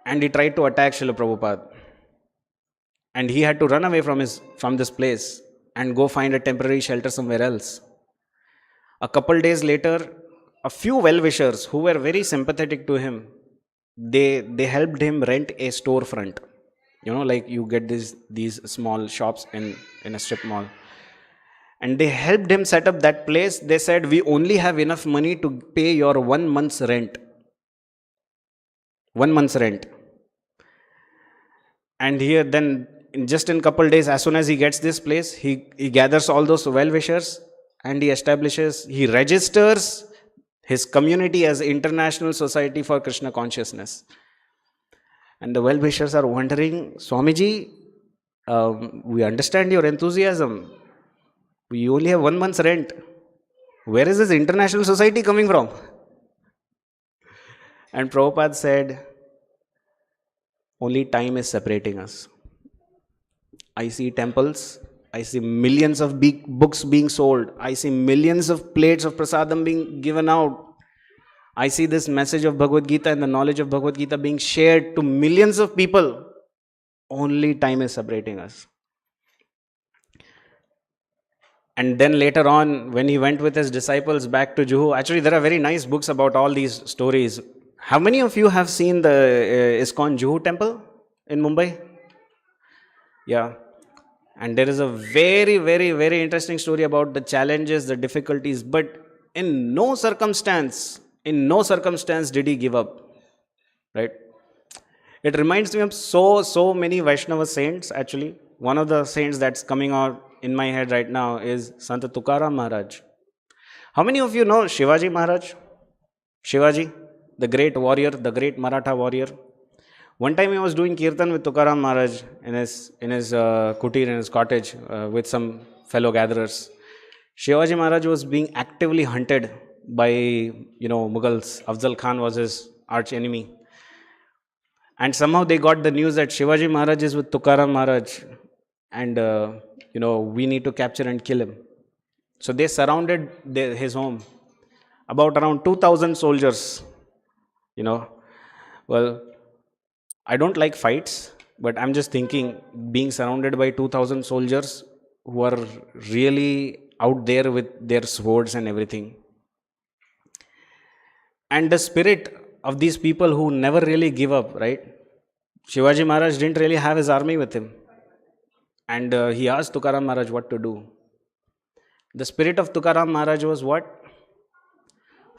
and he tried to attack Srila Prabhupada. And he had to run away from this place and go find a temporary shelter somewhere else. A couple days later, a few well-wishers who were very sympathetic to him, they helped him rent a storefront. Like you get these small shops in a strip mall. And they helped him set up that place. They said, we only have enough money to pay your 1 month's rent. 1 month's rent. And here then, just in a couple days, as soon as he gets this place, he gathers all those well-wishers and he registers his community as International Society for Krishna Consciousness. And the well-wishers are wondering, Swamiji, we understand your enthusiasm. We only have 1 month's rent. Where is this International Society coming from? And Prabhupada said, only time is separating us. I see temples, I see millions of books being sold, I see millions of plates of prasadam being given out. I see this message of Bhagavad Gita and the knowledge of Bhagavad Gita being shared to millions of people. Only time is separating us. And then later on, when he went with his disciples back to Juhu, actually there are very nice books about all these stories. How many of you have seen the ISKCON Juhu temple in Mumbai? Yeah. And there is a very, very, very interesting story about the challenges, the difficulties, but in no circumstance did he give up. Right? It reminds me of so many Vaishnava saints, actually. One of the saints that's coming out in my head right now is Sant Tukaram Maharaj. How many of you know Shivaji Maharaj? Shivaji, the great warrior, the great Maratha warrior. One time he was doing kirtan with Tukaram Maharaj in his kutir, in his cottage, with some fellow gatherers. Shivaji Maharaj was being actively hunted by, Mughals. Afzal Khan was his arch enemy. And somehow they got the news that Shivaji Maharaj is with Tukaram Maharaj, and we need to capture and kill him. So they surrounded his home. About around 2,000 soldiers. You know, well, I don't like fights, but I'm just thinking being surrounded by 2,000 soldiers who are really out there with their swords and everything. And the spirit of these people who never really give up, right? Shivaji Maharaj didn't really have his army with him. And he asked Tukaram Maharaj what to do. The spirit of Tukaram Maharaj was what?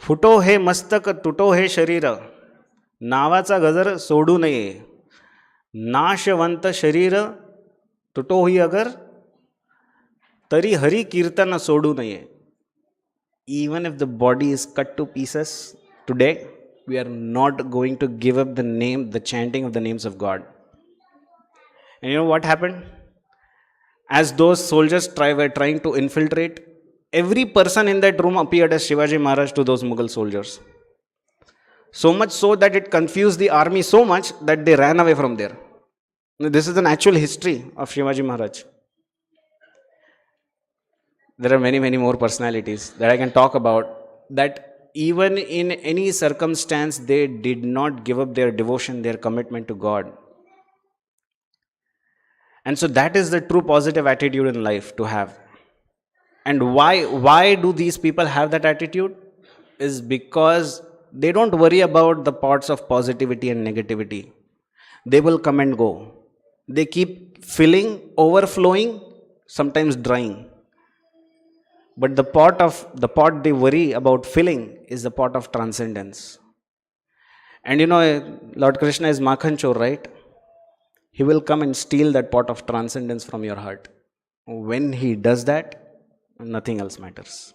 फुटो हे मस्तक तुटो हे शरीर नावाचा गजर सोडू नये नाशवंत शरीर तुटो ही अगर तरी हरी कीर्तन सोडू नये. Even if the body is cut to pieces today, we are not going to give up the chanting of the names of God. And you know what happened? As those soldiers were trying to infiltrate, every person in that room appeared as Shivaji Maharaj to those Mughal soldiers. So much so that it confused the army so much that they ran away from there. This is an actual history of Shivaji Maharaj. There are many, many more personalities that I can talk about, that even in any circumstance, they did not give up their devotion, their commitment to God. And so that is the true positive attitude in life to have. And why do these people have that attitude? Is because they don't worry about the parts of positivity and negativity. They will come and go. They keep filling, overflowing, sometimes drying. But the pot they worry about filling is the pot of transcendence. And Lord Krishna is Makhan Chor, right? He will come and steal that pot of transcendence from your heart. When he does that, nothing else matters.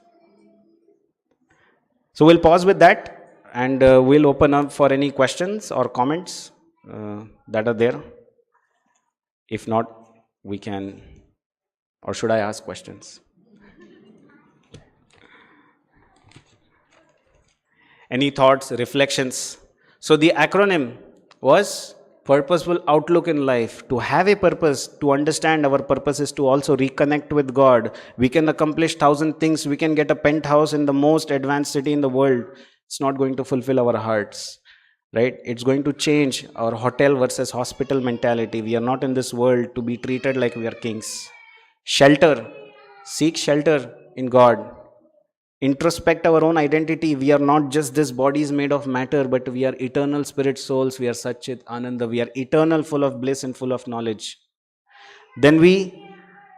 So we'll pause with that, and we'll open up for any questions or comments that are there. If not, we can, or should I ask questions? Any thoughts, reflections? So the acronym was purposeful outlook in life. To have a purpose, to understand our purpose is to also reconnect with God. We can accomplish 1,000 things. We can get a penthouse in the most advanced city in the world. It's not going to fulfill our hearts, right? It's going to change our hotel versus hospital mentality. We are not in this world to be treated like we are kings. Shelter. Seek shelter in God. Introspect our own identity. We are not just this body is made of matter, but we are eternal spirit souls. We are Satchit Ananda. We are eternal, full of bliss and full of knowledge. Then we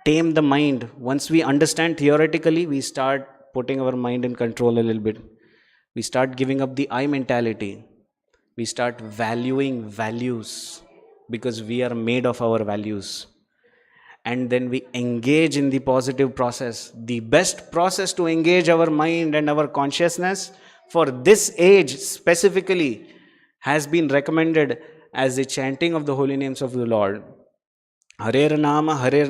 tame the mind. Once we understand theoretically, we start putting our mind in control a little bit. We start giving up the I mentality. We start valuing values because we are made of our values. And then we engage in the positive process. The best process to engage our mind and our consciousness for this age specifically has been recommended as the chanting of the holy names of the Lord. Harer Nama, Harer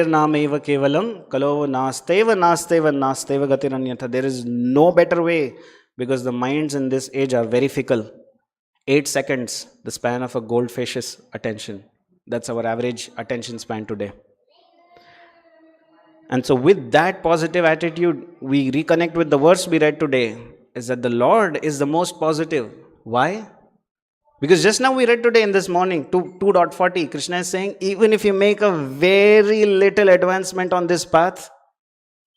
Nama eva kevalam, kalo nasteva gatiranyatha. There is no better way, because the minds in this age are very fickle. 8 seconds, the span of a goldfish's attention. That's our average attention span today. And so with that positive attitude, we reconnect with the verse we read today, is that the Lord is the most positive. Why? Because just now we read today in this morning, 2.40, Krishna is saying, even if you make a very little advancement on this path,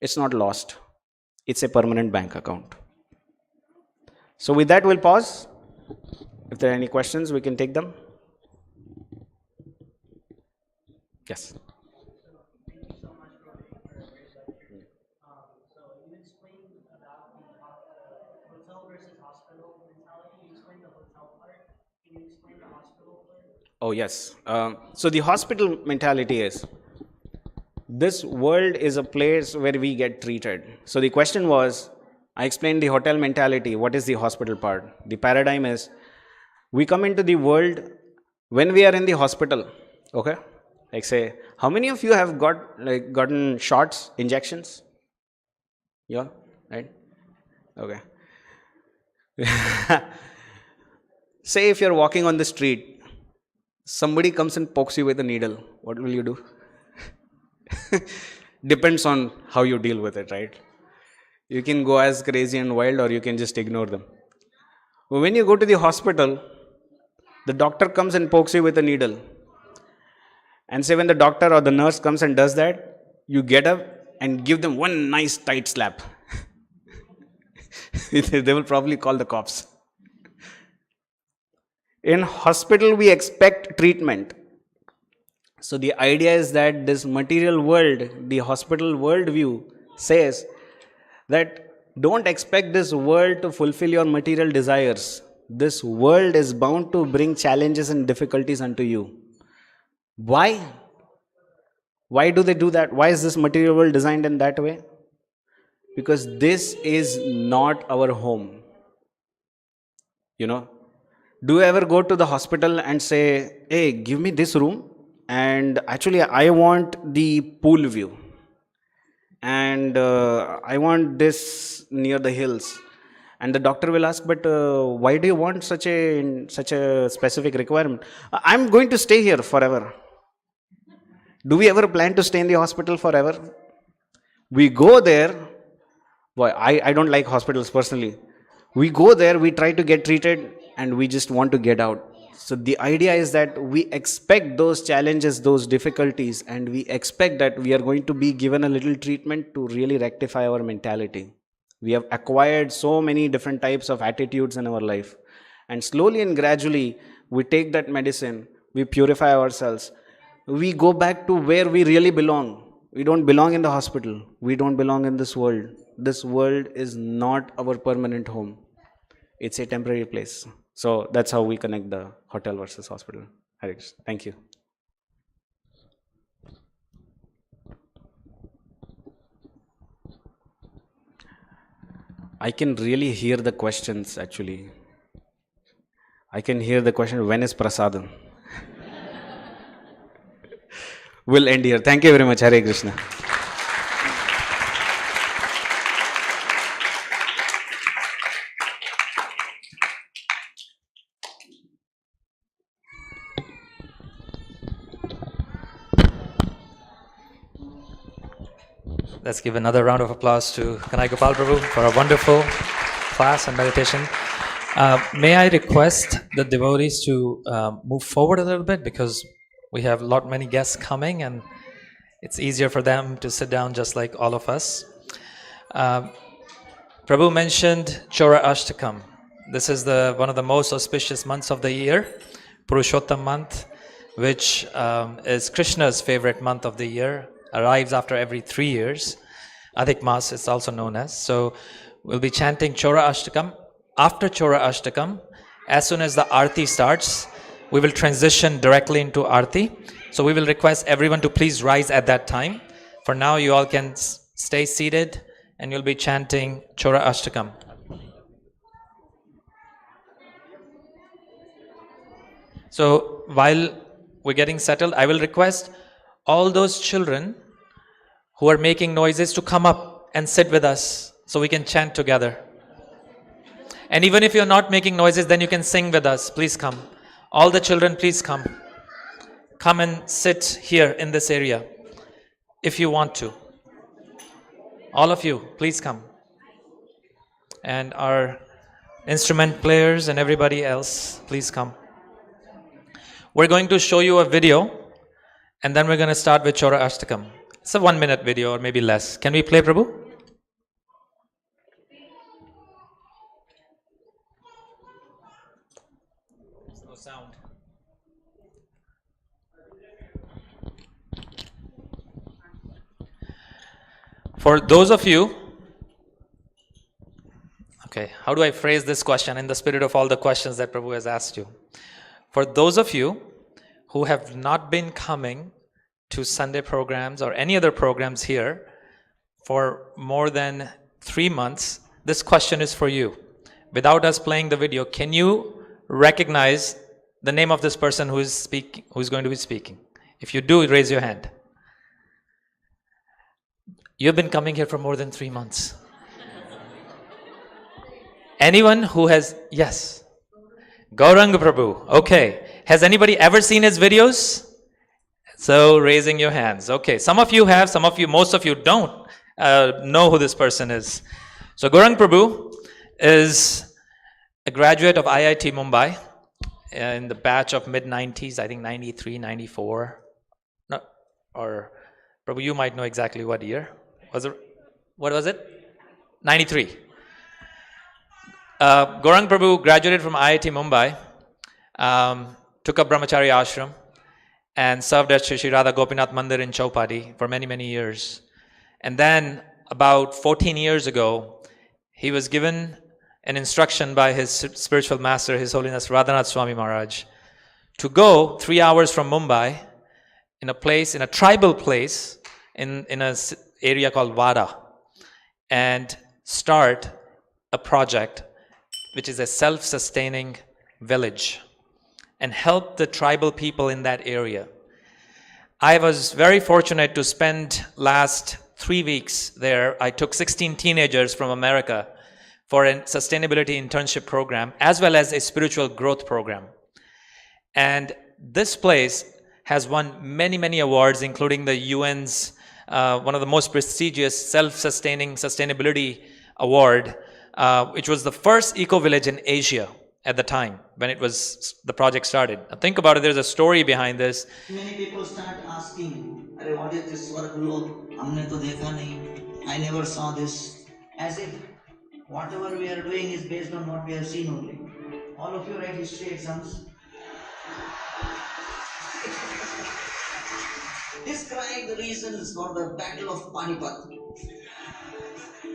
it's not lost. It's a permanent bank account. So with that, we'll pause. If there are any questions, we can take them. Yes. Oh, yes. So the hospital mentality is, this world is a place where we get treated. So the question was, I explained the hotel mentality. What is the hospital part? The paradigm is, we come into the world when we are in the hospital. Okay? Like say, how many of you have gotten shots, injections? Yeah, right? Okay. Say if you're walking on the street, somebody comes and pokes you with a needle, what will you do? Depends on how you deal with it, right? You can go as crazy and wild, or you can just ignore them. But when you go to the hospital, the doctor comes and pokes you with a needle. And say when the doctor or the nurse comes and does that, you get up and give them one nice tight slap. They will probably call the cops. In hospital, we expect treatment. So the idea is that this material world, the hospital worldview, says that don't expect this world to fulfill your material desires. This world is bound to bring challenges and difficulties unto you. Why? Why do they do that? Why is this material world designed in that way? Because this is not our home. You know, do you ever go to the hospital and say, hey, give me this room? And actually, I want the pool view. And I want this near the hills. And the doctor will ask, but why do you want such a specific requirement? I'm going to stay here forever. Do we ever plan to stay in the hospital forever? We go there. Boy, I don't like hospitals personally. We go there, we try to get treated, and we just want to get out. So the idea is that we expect those challenges, those difficulties, and we expect that we are going to be given a little treatment to really rectify our mentality. We have acquired so many different types of attitudes in our life. And slowly and gradually, we take that medicine, we purify ourselves, we go back to where we really belong. We don't belong in the hospital. We don't belong in this world. This world is not our permanent home. It's a temporary place. So that's how we connect the hotel versus hospital. Hare Krishna. Thank you. I can really hear the questions actually. I can hear the question, when is prasadam? We'll end here. Thank you very much. Hare Krishna. Let's give another round of applause to Kanhai Gopal Prabhu for a wonderful class and meditation. May I request the devotees to move forward a little bit, because we have many guests coming and it's easier for them to sit down just like all of us. Prabhu mentioned Chora Ashtakam. This is one of the most auspicious months of the year, Purushottam month, which is Krishna's favorite month of the year, arrives after every 3 years. Adhik Mas is also known as. So we'll be chanting Chora Ashtakam. After Chora Ashtakam, as soon as the Aarti starts, we will transition directly into Aarti. So we will request everyone to please rise at that time. For now, you all can stay seated and you'll be chanting Chora Ashtakam. So while we're getting settled, I will request all those children who are making noises to come up and sit with us so we can chant together. And even if you're not making noises, then you can sing with us. Please come. All the children, please come. Come and sit here in this area if you want to. All of you, please come. And our instrument players and everybody else, please come. We're going to show you a video, and then we're going to start with Chora Ashtakam. It's a 1-minute video or maybe less. Can we play, Prabhu? There's no sound. For those of you, okay, how do I phrase this question in the spirit of all the questions that Prabhu has asked you? For those of you who have not been coming to Sunday programs or any other programs here for more than 3 months, this question is for you. Without us playing the video, can you recognize the name of this person who is speaking, who is going to be speaking? If you do, raise your hand. You've been coming here for more than 3 months. Anyone who has, yes, Gaurang Prabhu. Okay. Has anybody ever seen his videos? So raising your hands. Okay. Some of you have, some of you, most of you don't know who this person is. So Gaurang Prabhu is a graduate of IIT Mumbai in the batch of mid 90s, I think 93, 94. No, or Prabhu, you might know exactly what year. What was it? 93. Gaurang Prabhu graduated from IIT Mumbai, took up Brahmachari Ashram, and served at Shri Radha Gopinath Mandir in Chowpatty for many, many years. And then, about 14 years ago, he was given an instruction by his spiritual master, His Holiness Radhanath Swami Maharaj, to go 3 hours from Mumbai in a tribal place in an area called Vada, and start a project which is a self-sustaining village and help the tribal people in that area. I was very fortunate to spend last 3 weeks there. I took 16 teenagers from America for a sustainability internship program as well as a spiritual growth program. And this place has won many, many awards, including the UN's one of the most prestigious self-sustaining sustainability award, which was the first eco-village in Asia at the time when the project started. Now think about it, there's a story behind this. Many people start asking, "Arey, what is this Swarglok? Humne to dekha nahi. I never saw this." As if whatever we are doing is based on what we have seen only. All of you write history exams. Describe the reasons for the Battle of Panipat.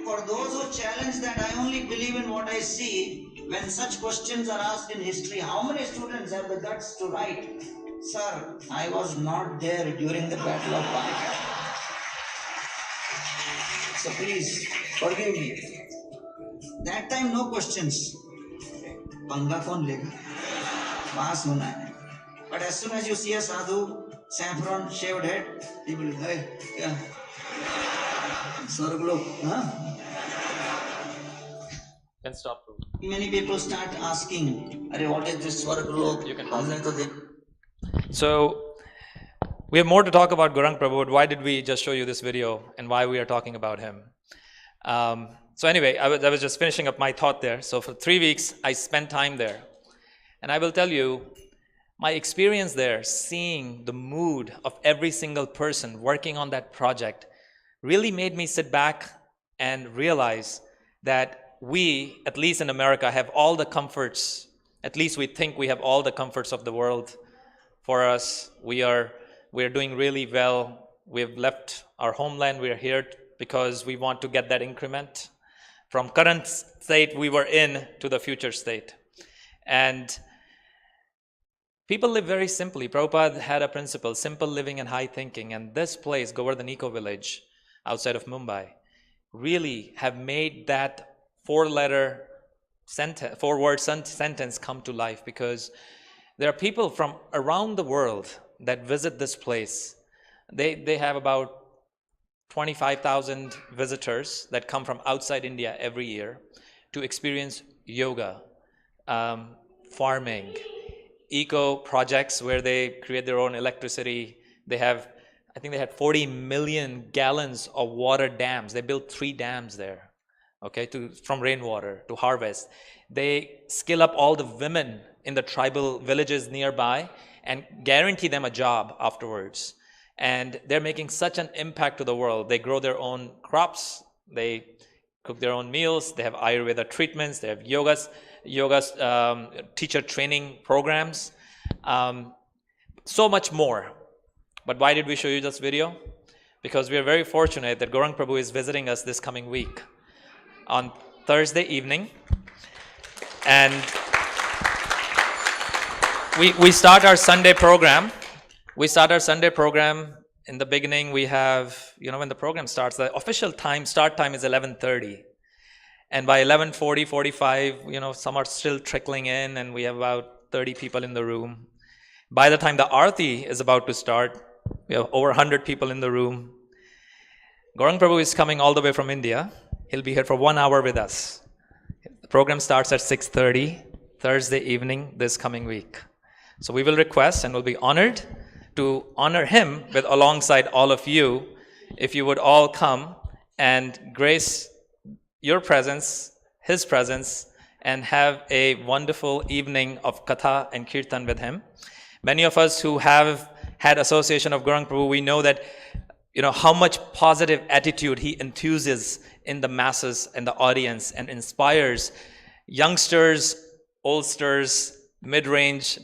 For those who challenge that I only believe in what I see, when such questions are asked in history, how many students have the guts to write, "Sir, I was not there during the Battle of Panipat"? So please, forgive me. That time no questions. Panga kaun lega? Pass hona hai. But as soon as you see a sadhu, saffron, shaved head, he will, "Hey, yeah. Swarglok, huh?" Can stop. Many people start asking, "Arey, what is this Swarglok? You can Humne to dekha." So we have more to talk about Gaurang Prabhu, but why did we just show you this video and why we are talking about him? So anyway, I was just finishing up my thought there. So for 3 weeks, I spent time there. And I will tell you, my experience there, seeing the mood of every single person working on that project, really made me sit back and realize that we, at least in America, have all the comforts. At least we think we have all the comforts of the world for us. We are doing really well. We've left our homeland. We are here because we want to get that increment from current state we were in to the future state. And people live very simply. Prabhupada had a principle, simple living and high thinking. And this place, Govardhan Eco Village, outside of Mumbai, really have made that four-word sentence come to life, because there are people from around the world that visit this place. They have about 25,000 visitors that come from outside India every year to experience yoga, farming, eco projects where they create their own electricity. I think they had 40 million gallons of water dams. They built 3 dams there, okay, from rainwater to harvest. They skill up all the women in the tribal villages nearby and guarantee them a job afterwards. And they're making such an impact to the world. They grow their own crops, they cook their own meals, they have Ayurveda treatments, they have yoga teacher training programs, so much more. But why did we show you this video? Because we are very fortunate that Gaurang Prabhu is visiting us this coming week on Thursday evening. And we start our Sunday program. In the beginning. We have, when the program starts, the official start time is 11:30. And by 11:40, 45, some are still trickling in, and we have about 30 people in the room. By the time the Aarti is about to start, we have over 100 people in the room. Gaurang Prabhu is coming all the way from India. He'll be here for 1 hour with us. The program starts at 6:30 Thursday evening this coming week. So we will request and will be honored to honor him with alongside all of you if you would all come and grace your presence, his presence, and have a wonderful evening of katha and kirtan with him. Many of us who have had association of Gaurang Prabhu, we know that how much positive attitude he enthuses in the masses and the audience and inspires youngsters, oldsters, mid-range,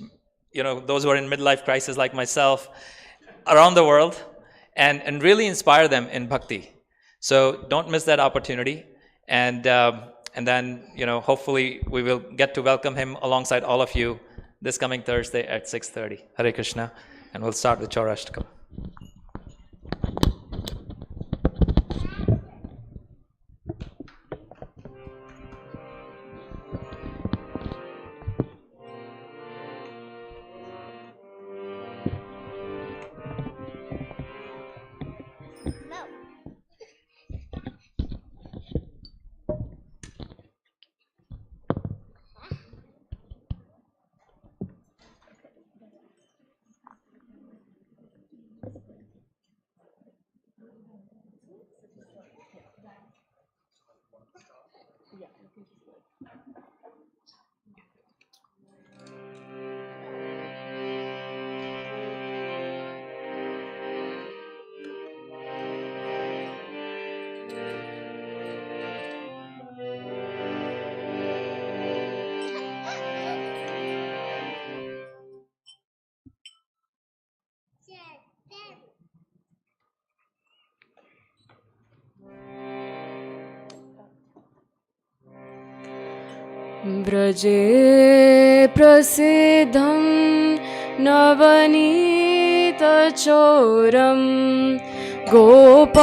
those who are in midlife crisis like myself around the world, and really inspire them in bhakti. So don't miss that opportunity. And then, hopefully we will get to welcome him alongside all of you this coming Thursday at 6:30. Hare Krishna. And we'll start with Chaurashtakam. व्रजे प्रसिद्धं नवनीतचोरं गोपाङ्गनानां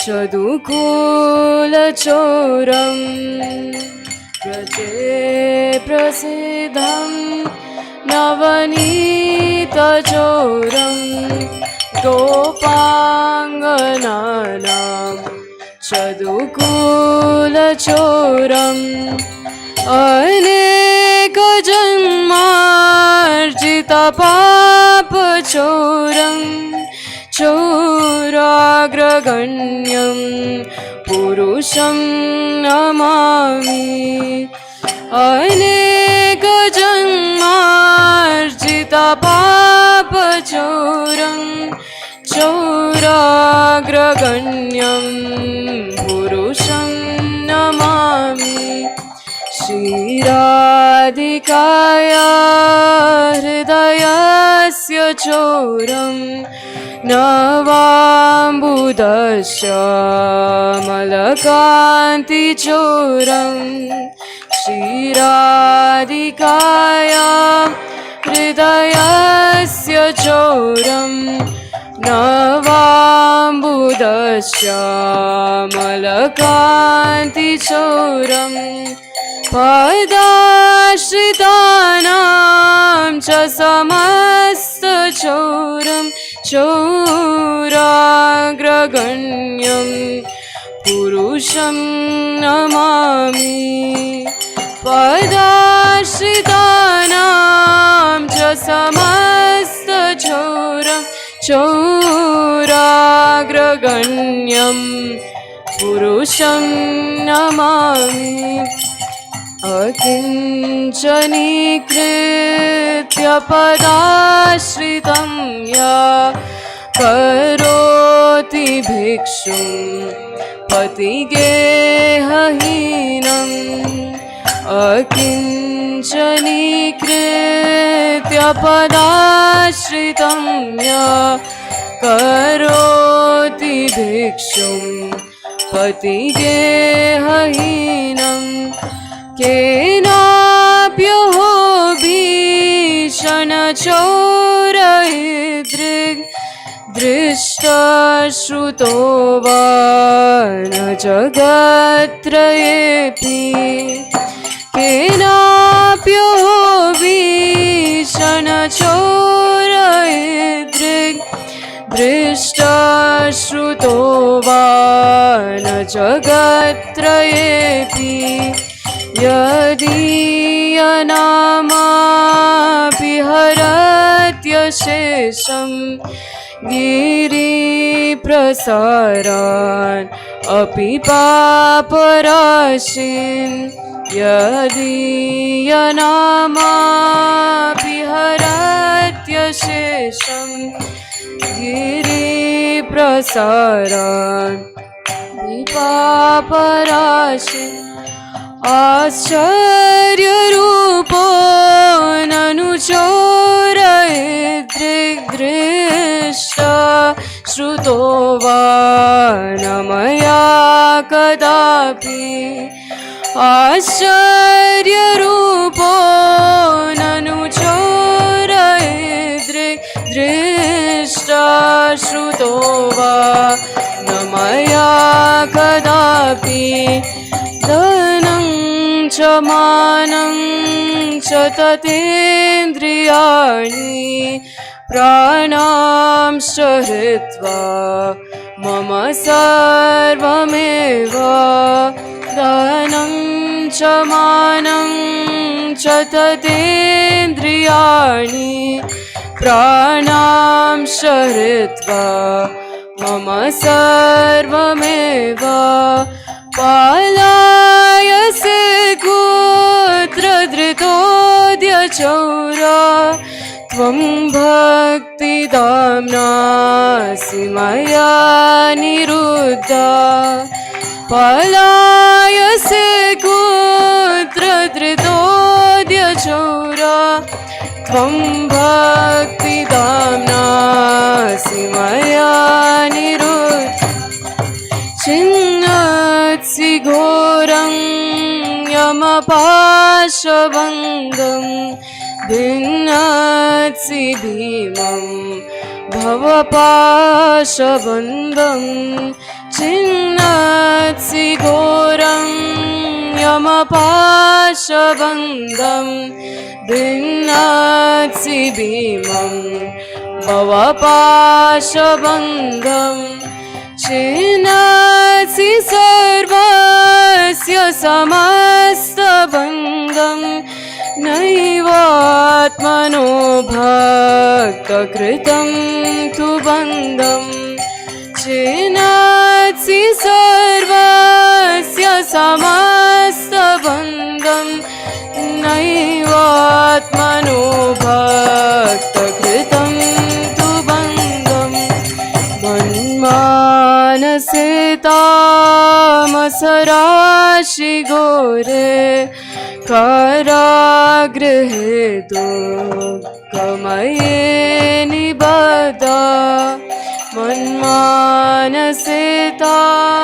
चदुकूलचोरं व्रजे प्रसिद्धं नवनीतचोरं गोपाङ्गनानां चदुकूलचोरम् अनेकजन्मार्जितपापचोरं चोराग्रगण्यं पुरुषं नमामि अनेकजन्मार्जितपापचोरं चोराग्रगण्यं पुरुषं नमामि श्रीराधिकाया हृदयस्य चोरं नवाम्बुदश्यामलकान्तिचोरं श्रीराधिकाया हृदयस्य चोरं नवाम्बुदश्यामलकान्तिचोरं पदाश्रितानां च समस्तचोरं चोराग्रगण्यं पुरुषं नमामि पदाश्रितानां च समस्तचोरं चोराग्रगण्यं पुरुषं नमामि अकिञ्चनीकृत्य पदाश्रितं या करोति भिक्षुं पतिगेहहीनम् अकिञ्चनीकृत्य पदाश्रितं या करोति भिक्षुं पतिगेहहीनं केनाप्यहो भीषणचोरहृदृग् दृष्टश्रुतो वा न जगत्त्रयेऽपि केनाप्यहो भीषणचोरहृदृग् दृष्टश्रुतो वा न जगत्त्रयेऽपि यदीयनामापि हरत्यशेषं गिरिप्रसारान् अपि पापराशिन् यदीयनामापि हरत्यशेषं गिरिप्रसारान् पापराशिन् आश्चर्यरूपो ननु चोरयेद्दृष्टा श्रुतो वा न मया कदापि आश्चर्यरूपो ननु चोरयेद्दृष्टा श्रुतो वा न मया कदापि धनं च मानं च ततेन्द्रियाणि प्राणांश्च हृत्वा मम सर्वमेव धनं च मानं च ततेन्द्रियाणि प्राणांश्च हृत्वा मम सर्वमेव पालायसे कुत्र धृतोऽद्यचौरा त्वं भक्तिदाम्नासि मया निरुद्धा पलायसे कुत्र धृतोऽद्यचौरा त्वं भक्तिदाम्नासि मया निरुद्धा छिन्नत्सि घोरं यमपाशभङ्गं भिन्नत्सि भीमं भवपाशबन्धं छिन्नत्सि घोरं यमपाशबन्धं भिन्नत्सि भीमं भवपाशबन्धं छिन्नत्सि सर्वस्य समस्तबन्धं नैवात्मनो भक्तकृतं तु बन्धं छिन्नत्सि सर्वस्य समस्तबन्धं नैवात्मनो भक्तकृतं तु बन्धं मन्मानसे तामसराशि घोरे कारागृहे दुःखमये निबधा मन्मानसे तामसराशि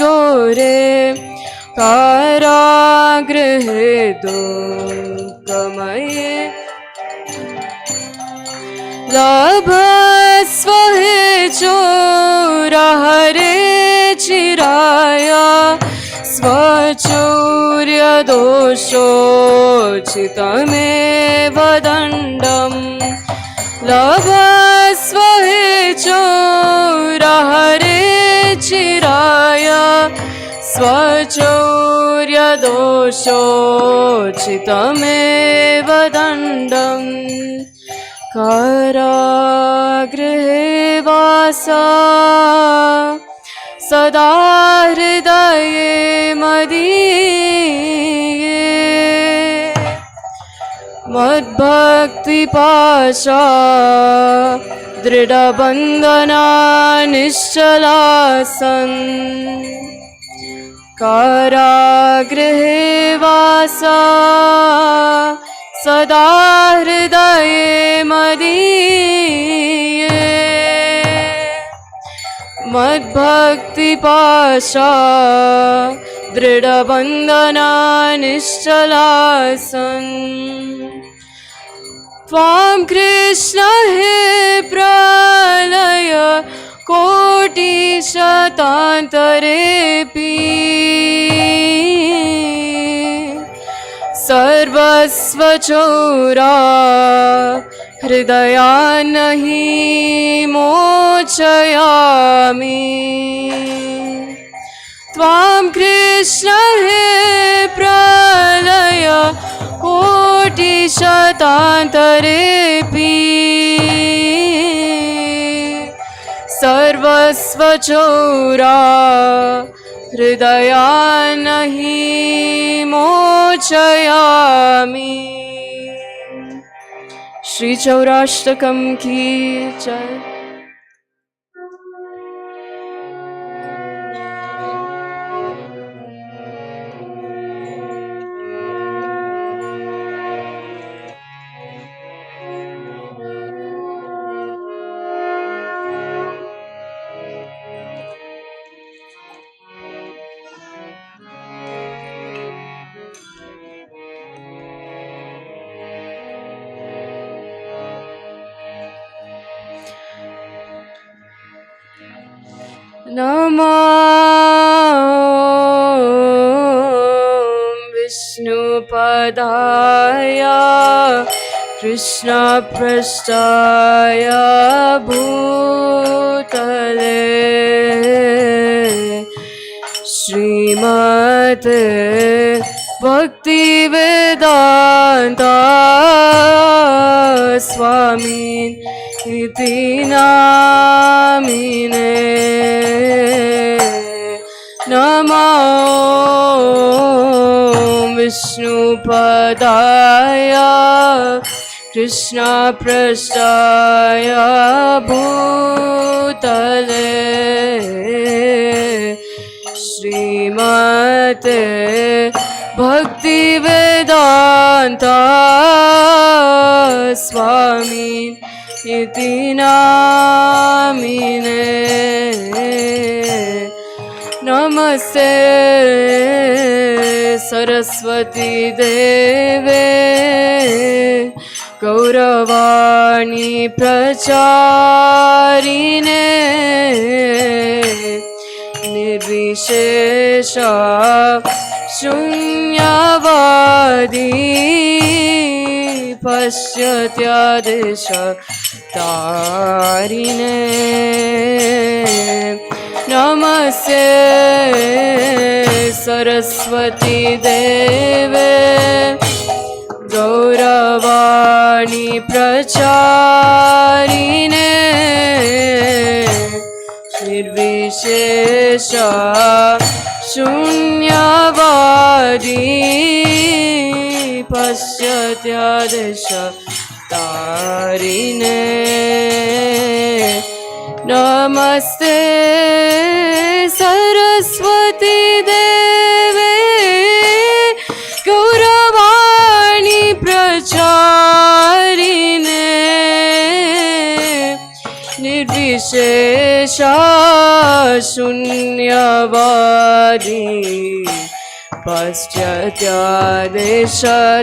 घोरे कारागृहे दुःखमये लभस्व हे चोरहरे चिराय स्वचौर्यदोषोचितमेव दण्डं लभस्व हे चोरहरे चिराय स्वचौर्यदोषोचितमेव दण्डम् कारागृहे वासा सदा हृदये मदीये मद्भक्तिपाशा दृढबन्धना निश्चलासन् कारागृहे वासा सदा हृदये मदीये मद्भक्तिपाशा दृढबन्धना निश्चलासन् त्वां कृष्ण हे प्रलय कोटिशतान्तरेऽपि सर्वस्वचौरा हृदया नहि मोचयामि त्वां कृष्ण हे प्रलय कोटिशतान्तरेऽपि सर्वस्वचौरा हृदया नहि मोचयामि। श्री चौराष्टकम की जय। नमो विष्णुपदाय कृष्णपृष्ठाय भूतले श्रीमते भक्तिवेदान्ता स्वामी इति नामिने नमो विष्णुपदाय कृष्णपृष्ठाय भूतले श्रीमते भक्तिवेदान्ता स्वामी इति नामिने नमस्ते सरस्वती देवे गौरवाणी प्रचारिणे निर्विशेष शून्यवादी पश्यत्यादेश तारिणे नमस्ते सरस्वती देवे गौरवाणी प्रचारिणे निर्विशेष शून्यवादी पश्यत्यादेश तारिणे नमस्ते सरस्वती देवे गौरवाणी प्रचारिणे निर्विशेष शून्यवादी पश्चात्यादेश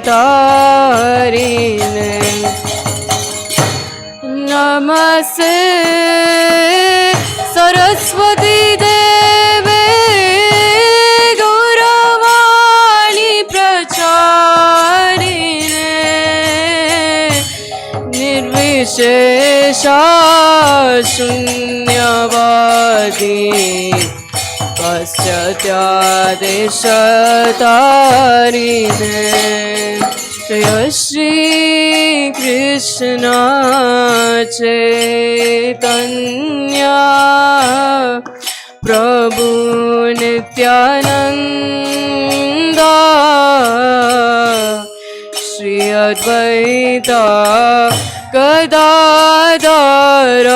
तारिणे नमस्ते सरस्वती देवे गौरवाणी प्रचारिणे निर्विशेष शून्यवादी पश्चात्यादेश तारिणे जय श्री कृष्ण चैतन्य प्रभु नित्यानंद श्री अद्वैत गदाधर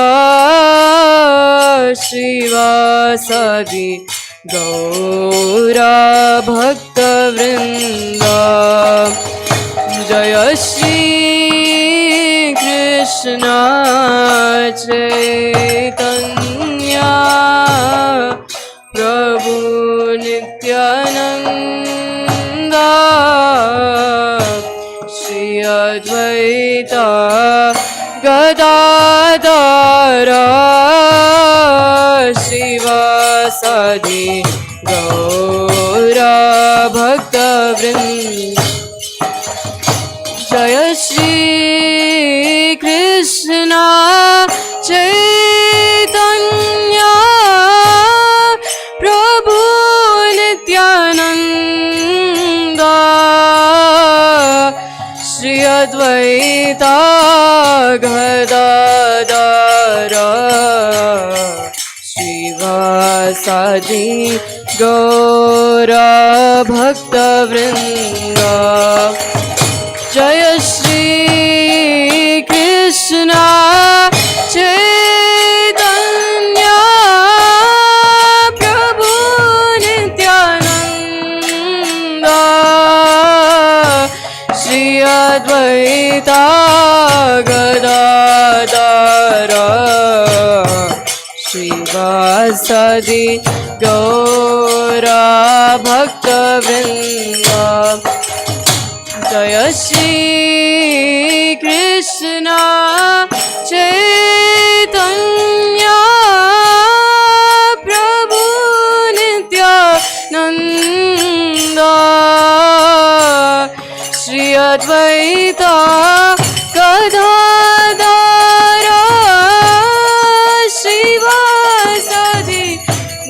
श्रीवासदि गौरा भक्तवृंद जय श्री कृष्ण चैतन्य प्रभु नित्यानंद श्री अद्वैत गदाधर शिवासादि गौरा भक्तवृंद जय श्री कृष्ण चैतन्य प्रभु नित्यानंद श्री अद्वैता गदाधर श्रीवासादि गौर भक्तवृंद जय श्री कृष्ण चैतन्य प्रभु नित्यानंद श्री अद्वैता गदाधर श्रीवासादि गौर भक्तवृंद जय श्री कृष्ण चैतन्य प्रभु नित्यानंद श्री अद्वैता गदाधर श्रीवासादि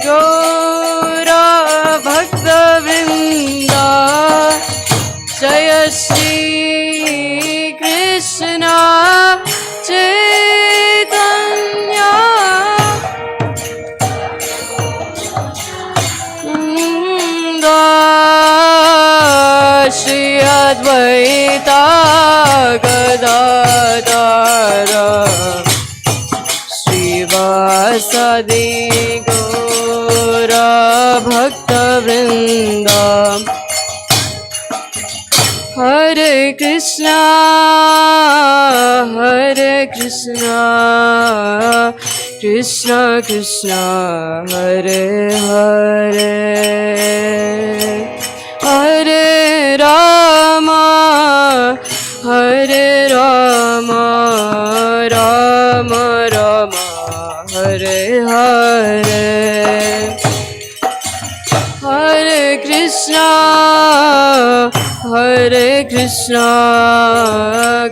गौर भक्तवृंद जय श्री कृष्ण चैतन्य श्री अद्वैता गदाधर श्रीवासादि गौर भक्तवृंद हरे Krishna Krishna Krishna Hare Hare Hare Rama Ram Ram Hare Hare Hare Krishna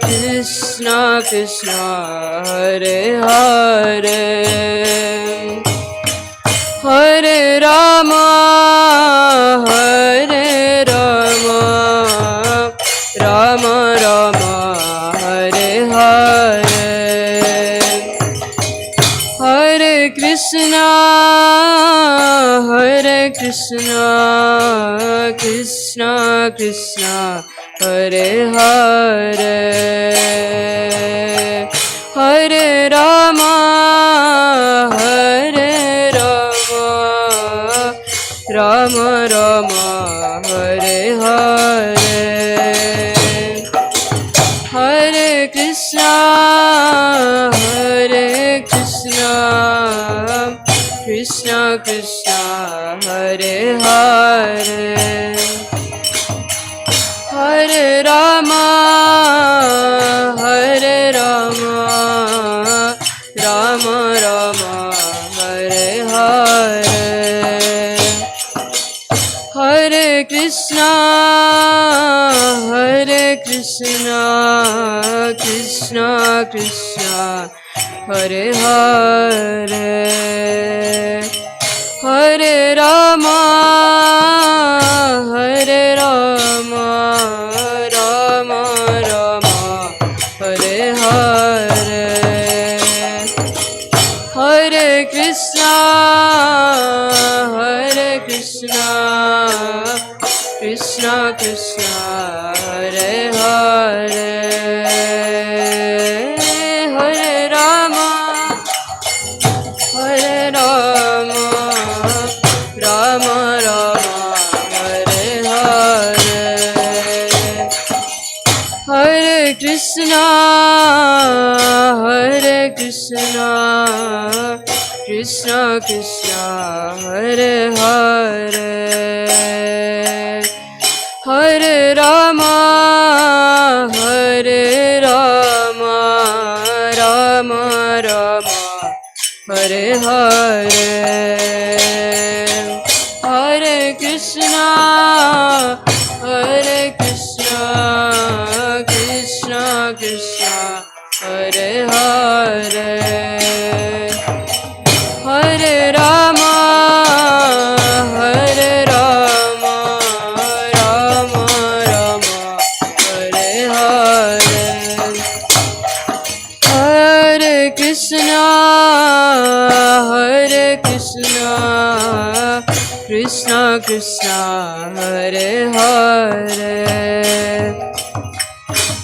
Krishna Krishna Hare Hare Hare Ram Ram Ram Hare Hare Hare Krishna Krishna Krishna Hare Hare Hare Ram Ram Ram Hare Hare Hare Krishna Krishna Krishna Hare Hare Hare Ram Ram Ram Hare Hare Hare Krishna Krishna Krishna Hare Hare Hare Ram Ram Ram Hare Hare Hare Krishna Krishna Krishna Hare Hare Hare Ram Ram Ram Hare Hare Hare Krishna Krishna Krishna Hare Hare Hare Ram Ram Ram Hare Hare Hare Krishna Krishna Krishna, Hare Hare,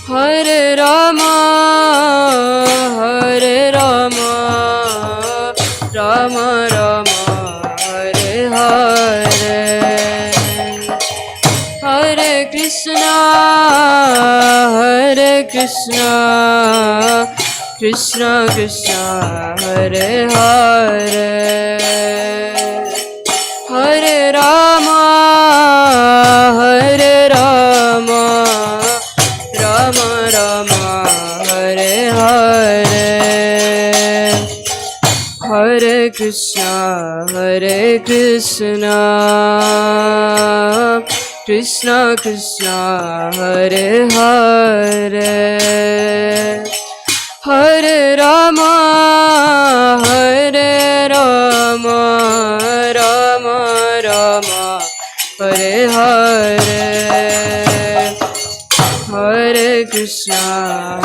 Hare Rama, Hare Rama, Rama Rama, Hare Hare, Hare Krishna, Hare Krishna, Krishna Krishna, Hare Hare, Hare Rama, Hare Rama, Rama Rama, Hare Hare, Hare Krishna, Hare Krishna, Krishna Krishna, Hare Hare, Hare Rama, Hare Rama, Rama Rama, Hare Hare, Hare Krishna,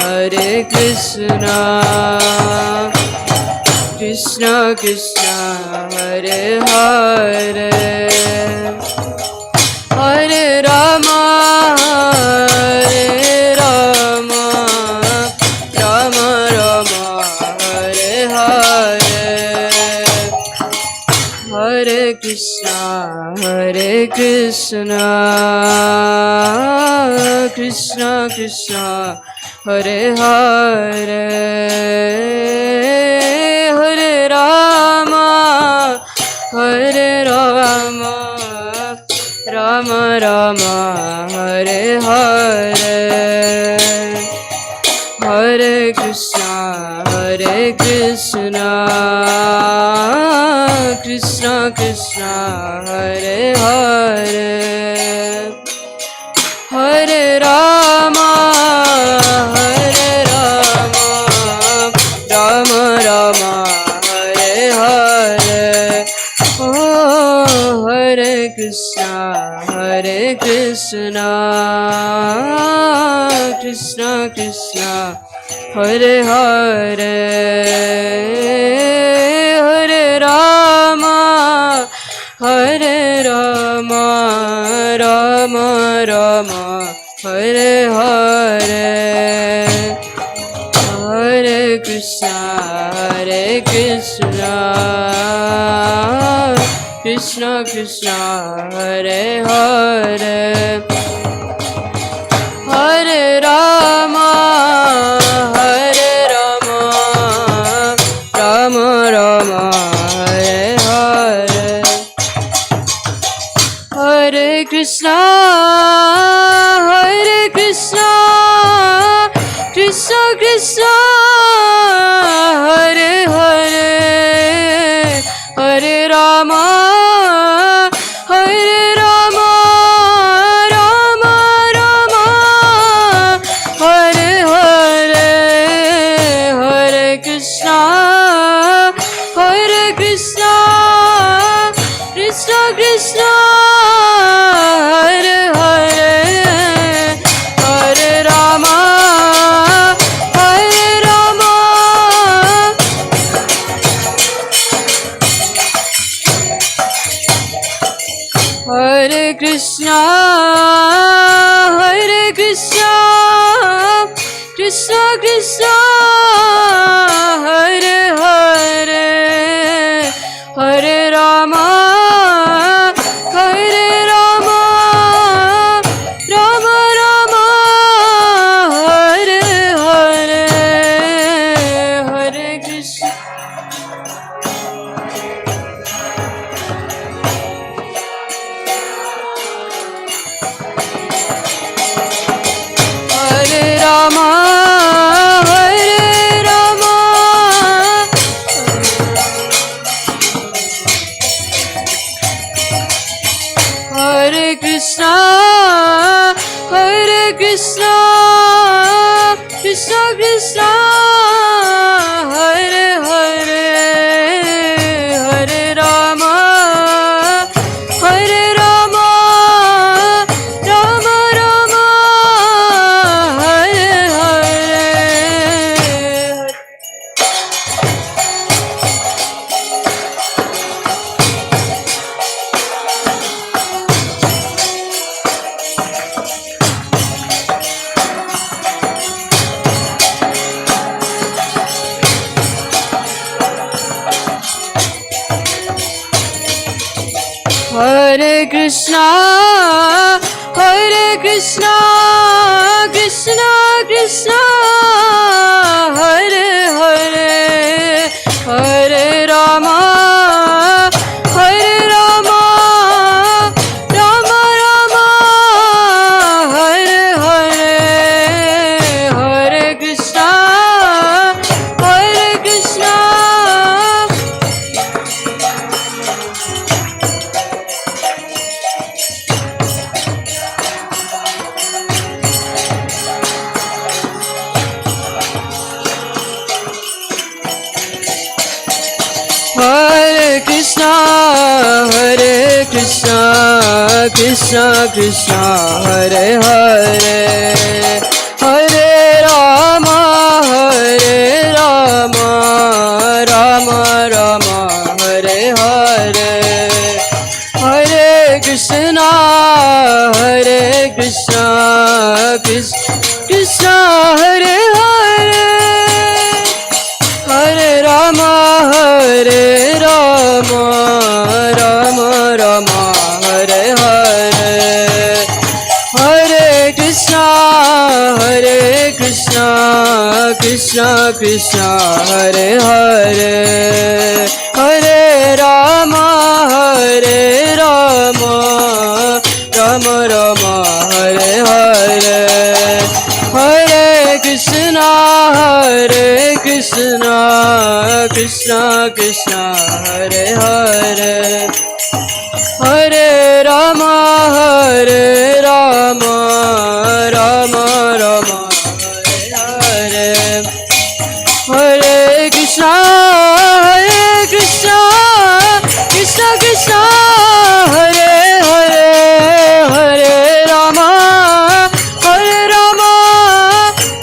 Hare Krishna, Krishna Krishna, Hare Hare, Hare Rama, Hare Rama, Rama Rama, Hare Hare, Hare Krishna, Hare Krishna, Krishna Krishna, Hare Hare, Hare Rama, Hare Rama, Rama Rama, Hare Hare, Hare Krishna, Hare Krishna, Krishna Krishna, Hare Hare, Hare Rama, Hare Rama, Rama Rama, Hare Hare, Oh, Hare Krishna, Hare Krishna, Krishna Krishna, Hare Hare, Hare Rama, Hare Rama, Rama Rama, Hare Hare, Hare Krishna, Hare Krishna, Krishna Krishna, Hare Hare, Hare Rama, Hare Rama, Rama Rama, Hare Hare, Hare Krishna, Hare Krishna, Krishna Krishna, Hare Hare, Hare Rama, Hare Rama, Rama Rama, Hare Hare, Hare Krishna, Hare Krishna, Krishna Krishna, Hare Hare, Hare Rama, Hare Rama, Hare Krishna, Hare Krishna, Krishna Krishna, Hare Hare, Hare Rama, Hare Rama, Rama Rama, Hare Hare, Hare Krishna, Hare Rama, Hare Rama, Hare Krishna, Hare Krishna, Krishna Krishna, Hare Hare, Hare Rama, Hare Rama, Rama Rama, Hare Hare, Krishna, Hare Krishna, Krishna Krishna, Hare Hare, Hare Rama, Hare Rama, Rama Rama, Hare Hare, Hare Krishna, Hare Krishna. Hare Krishna, Hare Krishna, Krishna Krishna, Hare Hare, Hare Rama, Hare Rama, Rama Rama, Hare Hare, Hare Krishna, Hare Krishna, Krishna Hare Hare, Hare Rama, Hare Rama, Rama Rama, Hare Hare, Hare Krishna, Hare Krishna, Krishna Krishna, Hare Hare, Hare Rama, Hare Rama, Rama Rama, Hare Hare, Hare Krishna, Hare Krishna, Krishna Krishna, Hare Hare, Hare Rama, Hare Rama, Rama Rama, Hare Hare, Hare Krishna, Hare Krishna, Krishna Krishna, Hare Hare, Hare Rama, Hare Rama,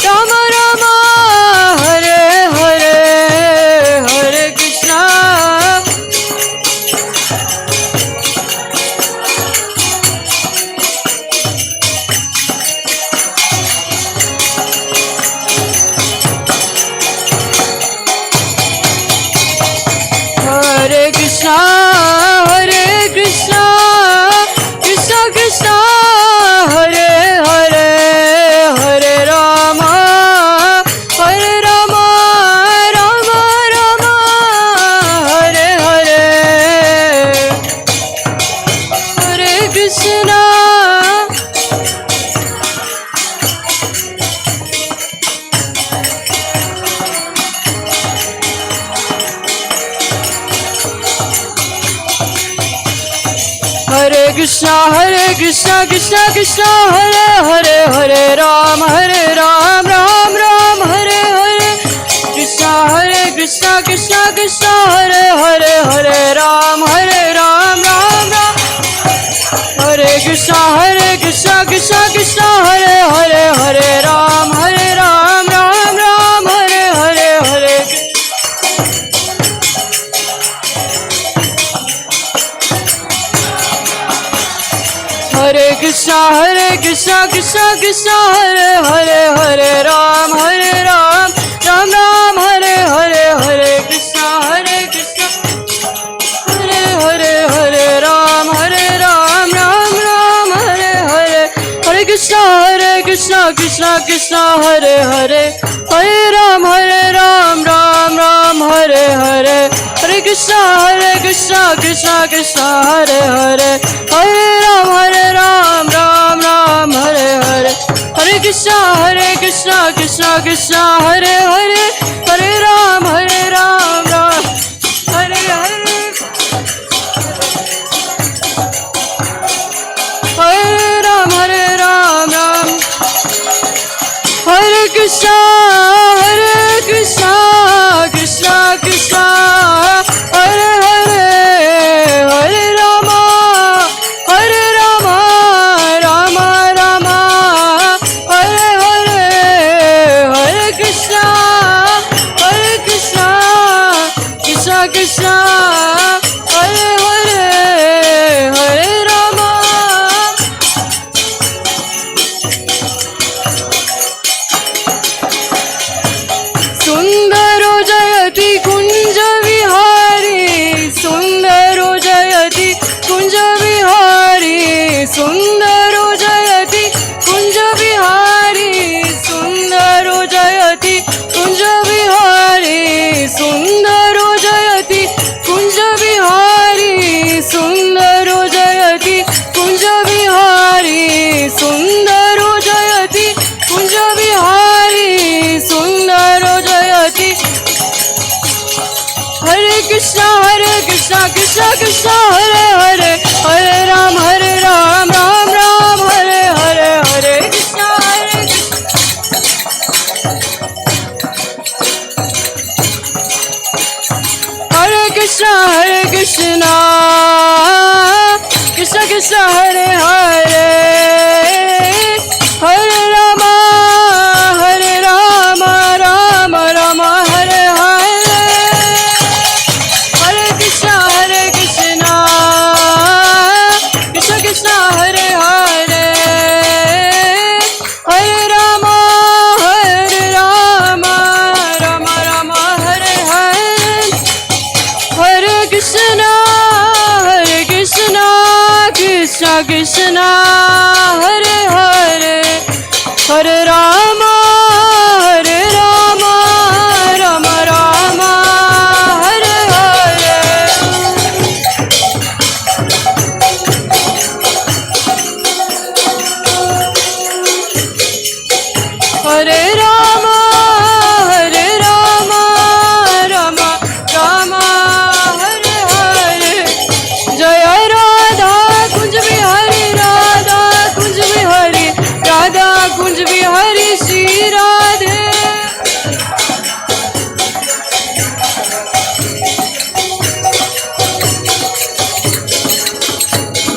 Rama Rama, Hare Hare, Hare Krishna. Hare Krishna, Hare Krishna, Krishna Krishna, Hare Hare, Hare Rama, Hare Rama, Rama Rama, Hare Hare, Hare Krishna. Hare Krishna, Hare Krishna, Krishna Krishna, Hare Hare, Hare Ram, Hare Ram, Ram Ram, Hare Hare, Krishna, Hare Krishna, Krishna Krishna, Hare Hare, Hare Ram, Hare Ram, Ram Ram, Hare Krishna, Hare Krishna, Krishna Krishna, Hare Hare, Hare Ram, Hare Ram, Ram Ram, Hare Hare, Hare Hare Krishna, Hare Krishna, Krishna Krishna, Hare Hare, Hare Ram, Hare Ram, Ram Ram, Hare Hare, Hare Krishna, Hare Krishna, Hare Hare, Hare Ram, Hare Ram, Ram Ram, Hare Hare, Hare Krishna, Hare Krishna, Krishna Krishna, Hare Hare, Hare Ram, Ram Ram, Hare Hare, Hare Krishna, Krishna Krishna, Hare Hare, Hare Ram, Ram Ram, Hare Hare, Hare Krishna, Krishna Krishna, Hare Hare, Hare Ram, Ram, Hare Hare, Hare Ram, Ram, Hare Krishna, Krishna Krishna, Hare Hare, Hare Rama, Rama Rama, Hare Hare, Hare Krishna, Krishna Krishna, Hare Hare, Hare Rama. Krishna Krishna Krishna Hare Hare Hare Ram Ram Ram Hare Hare Hare Krishna Hare Krishna Krishna Krishna Hare Hare Hare Rama Rama Rama Hare Hare Hare Krishna Krishna Krishna Hare Hare Hare Rama Rama Rama Hare Hare Hare Krishna Krishna Krishna Hare Hare Hare Rama Rama Rama Hare Hare Hare Rama Rama Rama Hare Hare Jaya Radha Kunj Bihari Radha Kunj Bihari Radha Kunj Bihari Shri Radhe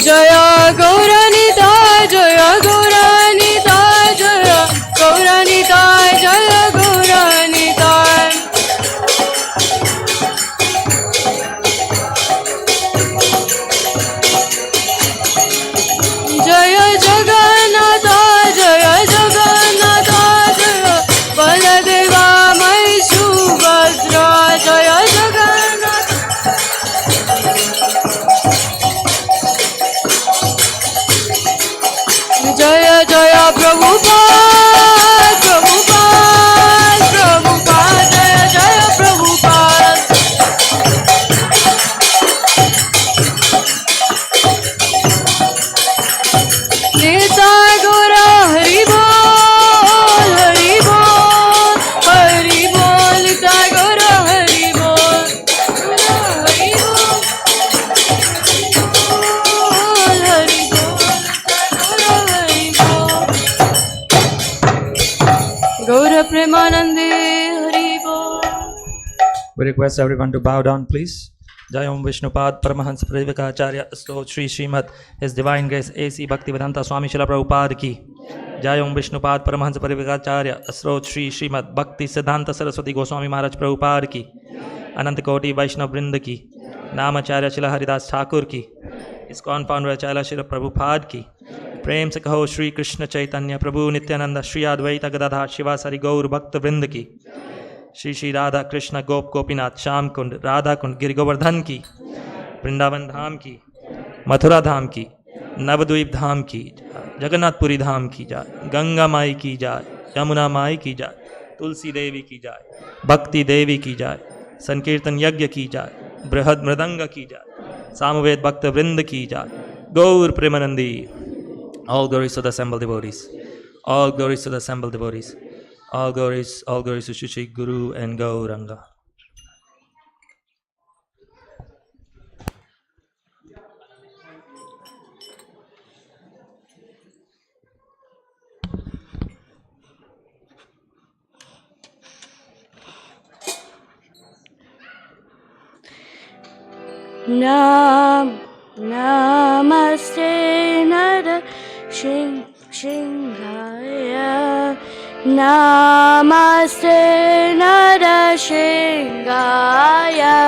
Jaya Gauranita Jaya Gauranita Jaya Gauranita Jaya Gauranita Jaya Jagannatha Jaya Jagannatha Jaya Baladeva Mai Subhadra Jaya Jagannatha Jaya Jaya Prabhupada Prabhupada Prabhupada Jaya Jaya Prabhupada Nita Gora Hari Bol Hari Bol Hari Bol Nita Gora Hari Bol Hari Bol Hari Bol Gaura Premanande Hari Bol. We request everyone to bow down, please. Jai Om Vishnupad Paramahansa Pravivakacharya Sto Shri Srimad His Divine Grace A.C. Bhaktivedanta Swami Srila Prabhupada ki. Jai Om Vishnupad Paramahansa Pravivakacharya Sto Shri Srimad Bhakti Siddhanta Saraswati Goswami Maharaj Prabhupada ki. Anant Koti Vaishnav Vrinda ki. Namacharya Shila Haridas Thakur ki. ISKCON founder Acharya Shri Prabhupada ki. प्रेम से कहो श्री कृष्ण चैतन्य प्रभु नित्यानंद श्री अद्वैत गदाधर शिवासारि गौर भक्त वृंद की श्री श्री राधा कृष्ण गोप गोपीनाथ श्याम कुंड राधा कुंड गिरि गोवर्धन की वृंदावन धाम की मथुरा धाम की नवद्वीप धाम की जगन्नाथपुरी धाम की जाय गंगा माई की जाय यमुना माई की जाय तुलसी देवी की जाय भक्ति देवी की जाय संकीर्तन यज्ञ की जाय बृहद मृदंग की जाय सामवेद भक्त वृंद की जाय गौर Premanandi. All glories to the assembled devotees. All glories to the assembled devotees. All glories to Shri Guru and Gauranga. Namaste Nara Shingaya Namaste Nara Shingaya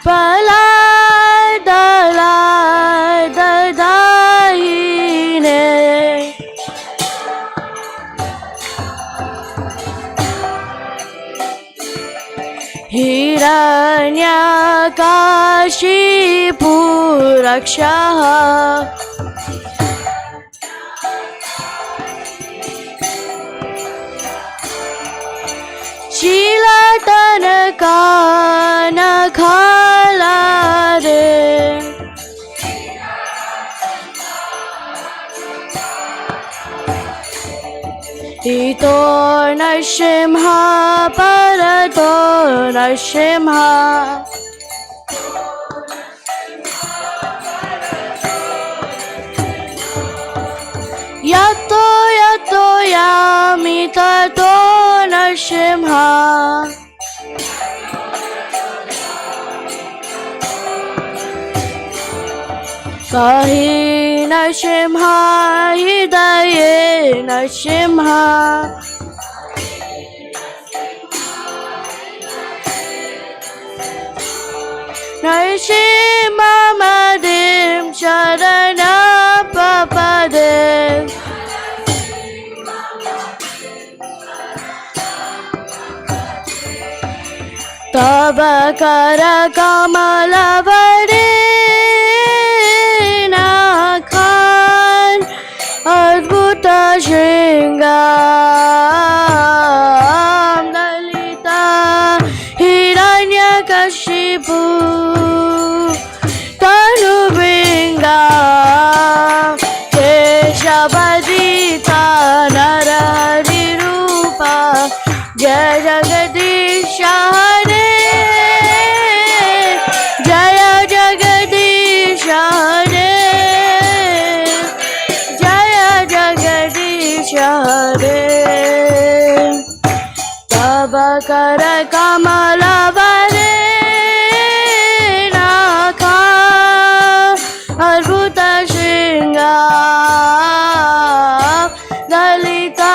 Palai Dalai Dadaine Hiranyakashipu Rakshaha Shilatanakana Khalare Ito Nashimha Parato Nashimha Narasimha Hidaye Narasimha Narasimha Madim Sharana Papadev Tava Kara Kamalavare Nakhan Adbhuta Shringam Dalita Hiranyakashipu Tanu Bringa Keshavadita Narari Rupa Jaya Jagadisha Hare Jaya Jagadisha Hare Jaya Jagadisha Hare Tava Kara Kamalavare Nakha Adbhuta Shringa Dalita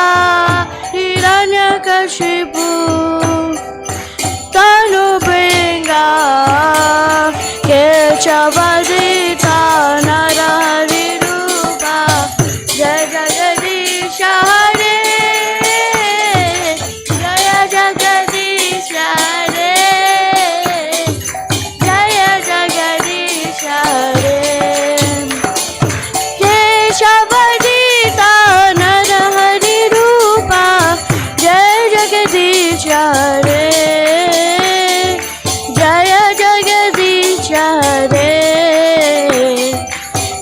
Hiranyakashipu Tanu Bringa Keshavadita Narahari Rupa Jaya Jagadisha Hare Jaya Jagadisha Hare Jaya Jagadisha Hare Keshavadita Narahari Rupa Jaya Jagadisha Hare Jaya Jagadisha Hare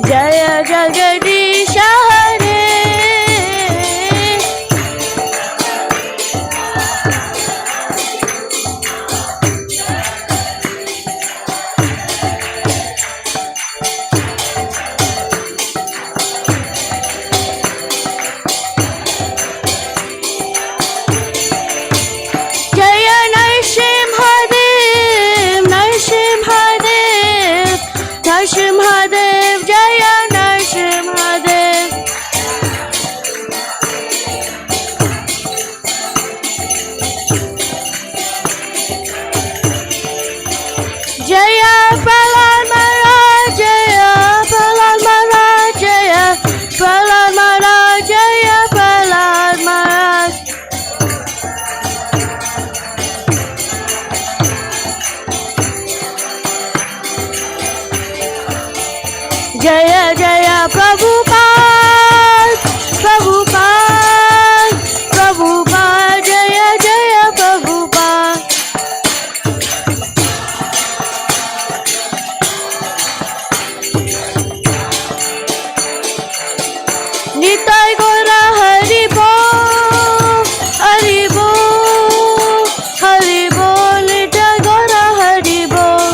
Jaya Jagadisha Hare Jaya Narasimhadev Narasimhadev Narasimhadev Jaya Narasimhadev Jaya Prahlad Maharaj Jaya Prahlad Maharaj Jaya Prahlad Maharaj Jaya Prahlad Maharaj Jaya Jaya Prabhupada Prabhupada Prabhupada Jaya Jaya Prabhupada Nitai Gora Hari Bol Hari Bol Hari Bol Nitai Gora Hari Bol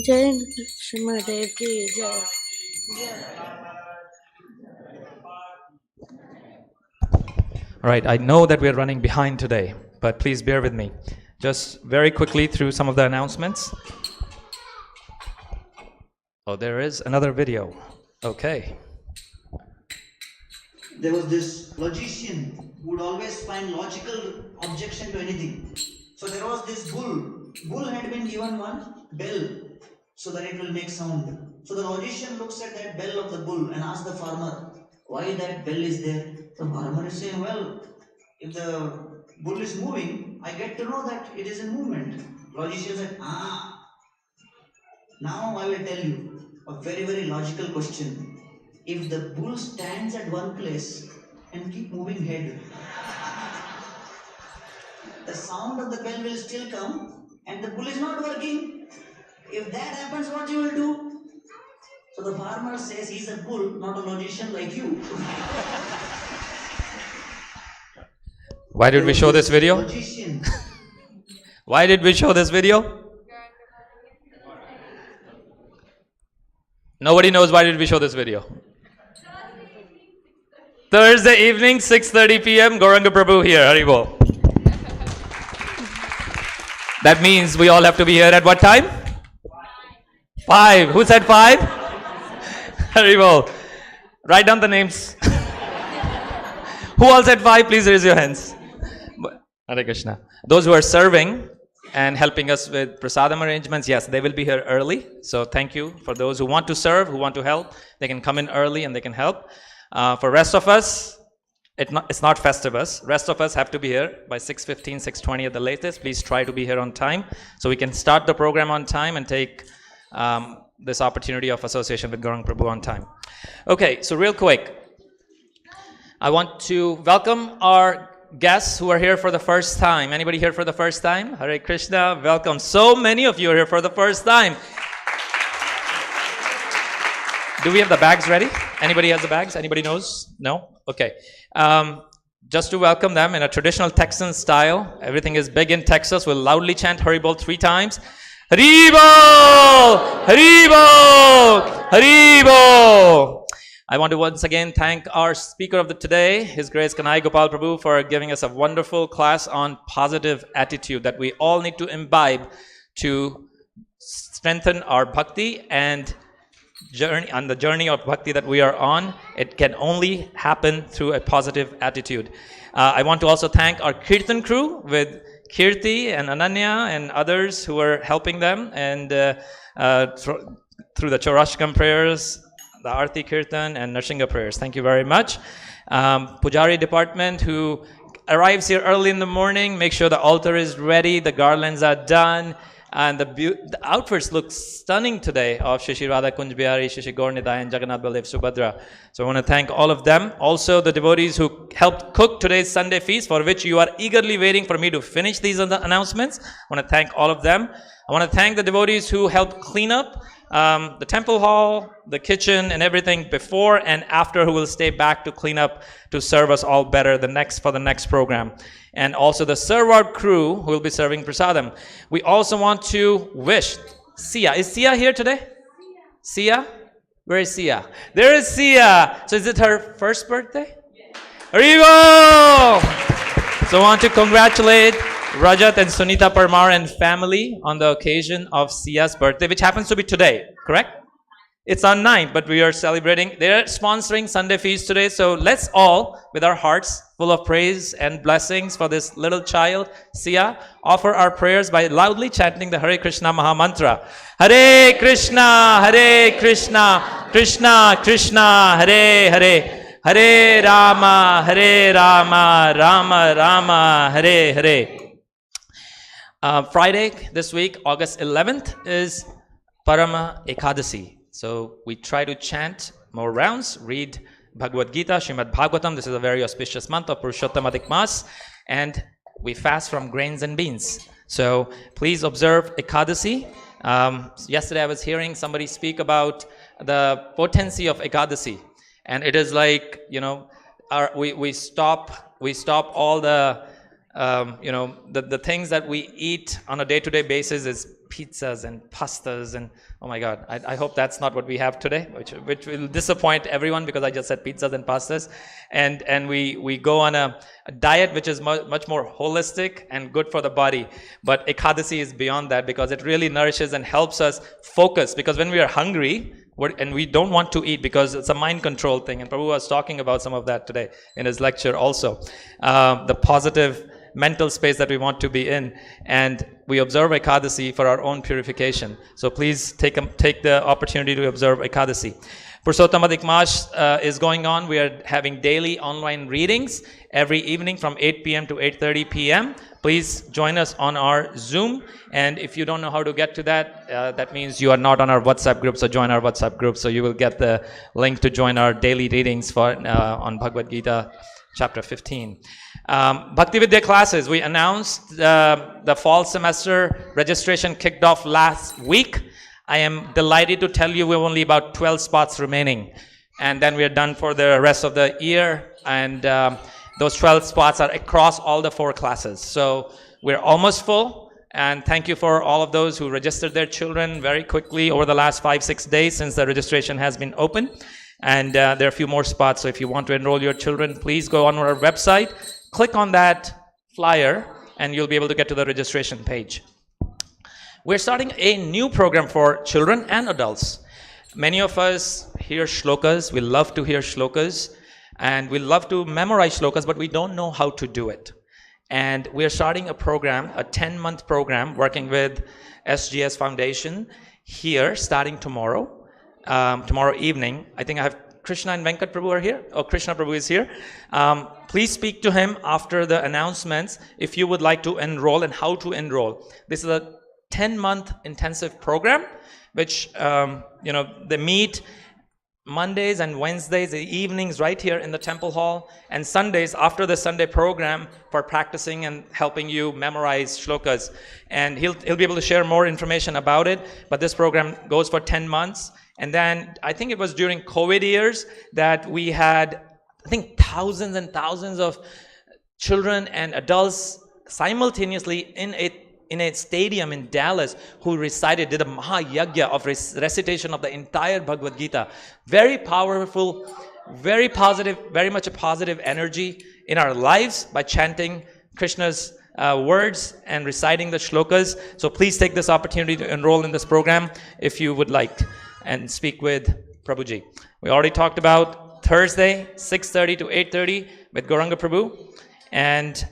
Jai Narasimhadev Ki Jai All right, I know that we're running behind today, but please bear with me. Just very quickly through some of the announcements. Oh, there is another video. Okay. There was this logician who would always find logical objection to anything. So there was this bull. Bull had been given one bell so that it will make sound. So the logician looks at that bell of the bull and asks the farmer why that bell is there. The farmer is saying, well, if the bull is moving, I get to know that it is in movement. Logician said, now I will tell you a very, very logical question. If the bull stands at one place and keep moving head, the sound of the bell will still come and the bull is not working. If that happens, what you will do? So the farmer says he's a bull, not a logician like you. Why did we show this video? Logician. Why did we show this video? Nobody knows why did we show this video. Thursday evening, 6:30 p.m. Gauranga Prabhu here. Haribol. That means we all have to be here at what time? 5. Who said 5? Haribol. Write down the names. Who all said 5? Please raise your hands. Hare Krishna. Those who are serving and helping us with prasadam arrangements, yes, they will be here early. So thank you for those who want to serve, who want to help. They can come in early and they can help. For rest of us, it's not Festivus. Rest of us have to be here by 6:15, 6:20 at the latest. Please try to be here on time so we can start the program on time and take this opportunity of association with Gauranga Prabhu on time. Okay, so real quick, I want to welcome our guests who are here for the first time. Anybody here for the first time? Hare Krishna, welcome. So many of you are here for the first time. Do we have the bags ready? Anybody has the bags? Anybody knows? No? Okay. Just to welcome them in a traditional Texan style. Everything is big in Texas. We'll loudly chant Haribol 3 times. Haribol! Haribol! Haribol! I want to once again thank our speaker of the today, His Grace Kanhai Gopal Prabhu, for giving us a wonderful class on positive attitude that we all need to imbibe to strengthen our bhakti and on the journey of bhakti that we are on. It can only happen through a positive attitude. I want to also thank our Kirtan crew with Kirti and Ananya and others who are helping them, and through the Chaurashkam prayers, the Arti Kirtan and Narsingha prayers. Thank you very much. Pujari department who arrives here early in the morning, make sure the altar is ready, the garlands are done, and the outfits look stunning today of Shishi Radha Kunj Bihari, Shishi Gaur Nitai, and Jagannath Baldev Subhadra. So I want to thank all of them. Also the devotees who helped cook today's Sunday feast, for which you are eagerly waiting for me to finish these announcements. I want to thank all of them. I want to thank the devotees who helped clean up the temple hall, the kitchen, and everything before and after, who will stay back to clean up to serve us all better for the next program. And also the Sarwar crew who will be serving prasadam. We also want to wish Sia. Is Sia here today? Sia? Where is Sia? There is Sia. So is it her first birthday? Arrivo! So I want to congratulate Rajat and Sunita Parmar and family on the occasion of Sia's birthday, which happens to be today, correct? It's on 9th, but we are celebrating. They're sponsoring Sunday Feast today, so let's all, with our hearts full of praise and blessings for this little child, Sia, offer our prayers by loudly chanting the Hare Krishna Maha Mantra. Hare Krishna, Hare Krishna, Krishna Krishna, Hare Hare, Hare Rama, Rama Rama, Hare Hare. Friday this week, August 11th, is Parama Ekadasi. So we try to chant more rounds, read Bhagavad Gita, Srimad Bhagavatam. This is a very auspicious month of Purushottam Adhik Mas, and we fast from grains and beans. So please observe Ekadasi. Yesterday I was hearing somebody speak about the potency of Ekadasi, and it is like, we stop all the the things that we eat on a day-to-day basis is pizzas and pastas, and oh my God, I hope that's not what we have today, which will disappoint everyone, because I just said pizzas and pastas, and we go on a diet which is much more holistic and good for the body. But Ekadasi is beyond that, because it really nourishes and helps us focus, because when we are hungry and we don't want to eat, because it's a mind control thing, and Prabhu was talking about some of that today in his lecture also, the positive mental space that we want to be in, and we observe Ekadasi for our own purification. So please take the opportunity to observe Ekadasi. Purushottam Adhik Mas is going on. We are having daily online readings every evening from 8 p.m. to 8:30 p.m. Please join us on our Zoom, and if you don't know how to get to that, that means you are not on our WhatsApp group, so join our WhatsApp group, so you will get the link to join our daily readings on Bhagavad Gita chapter 15. Bhakti Vidya classes, we announced the fall semester registration kicked off last week. I am delighted to tell you we have only about 12 spots remaining, and then we are done for the rest of the year, and those 12 spots are across all the 4 classes. So we're almost full, and thank you for all of those who registered their children very quickly over the last 5-6 days since the registration has been open. And there are a few more spots. So if you want to enroll your children, please go on our website, click on that flyer, and you'll be able to get to the registration page. We're starting a new program for children and adults. Many of us hear shlokas. We love to hear shlokas, and we love to memorize shlokas, but we don't know how to do it. And we're starting a program, a 10-month program, working with SGS Foundation here, starting tomorrow, tomorrow evening. I think I have Krishna and Venkat Prabhu are here. Oh, Krishna Prabhu is here. Please speak to him after the announcements if you would like to enroll and how to enroll. This is a 10-month intensive program, which, they meet Mondays and Wednesdays, the evenings right here in the temple hall, and Sundays after the Sunday program for practicing and helping you memorize shlokas. And he'll be able to share more information about it, but this program goes for 10 months. And then I think it was during COVID years that we had, I think, thousands and thousands of children and adults simultaneously in a stadium in Dallas who did a Mahayagya of recitation of the entire Bhagavad Gita. Very powerful, very positive, very much a positive energy in our lives by chanting Krishna's words and reciting the shlokas. So please take this opportunity to enroll in this program if you would like and speak with Prabhuji. We already talked about Thursday, 6:30 to 8:30 with Gauranga Prabhu. And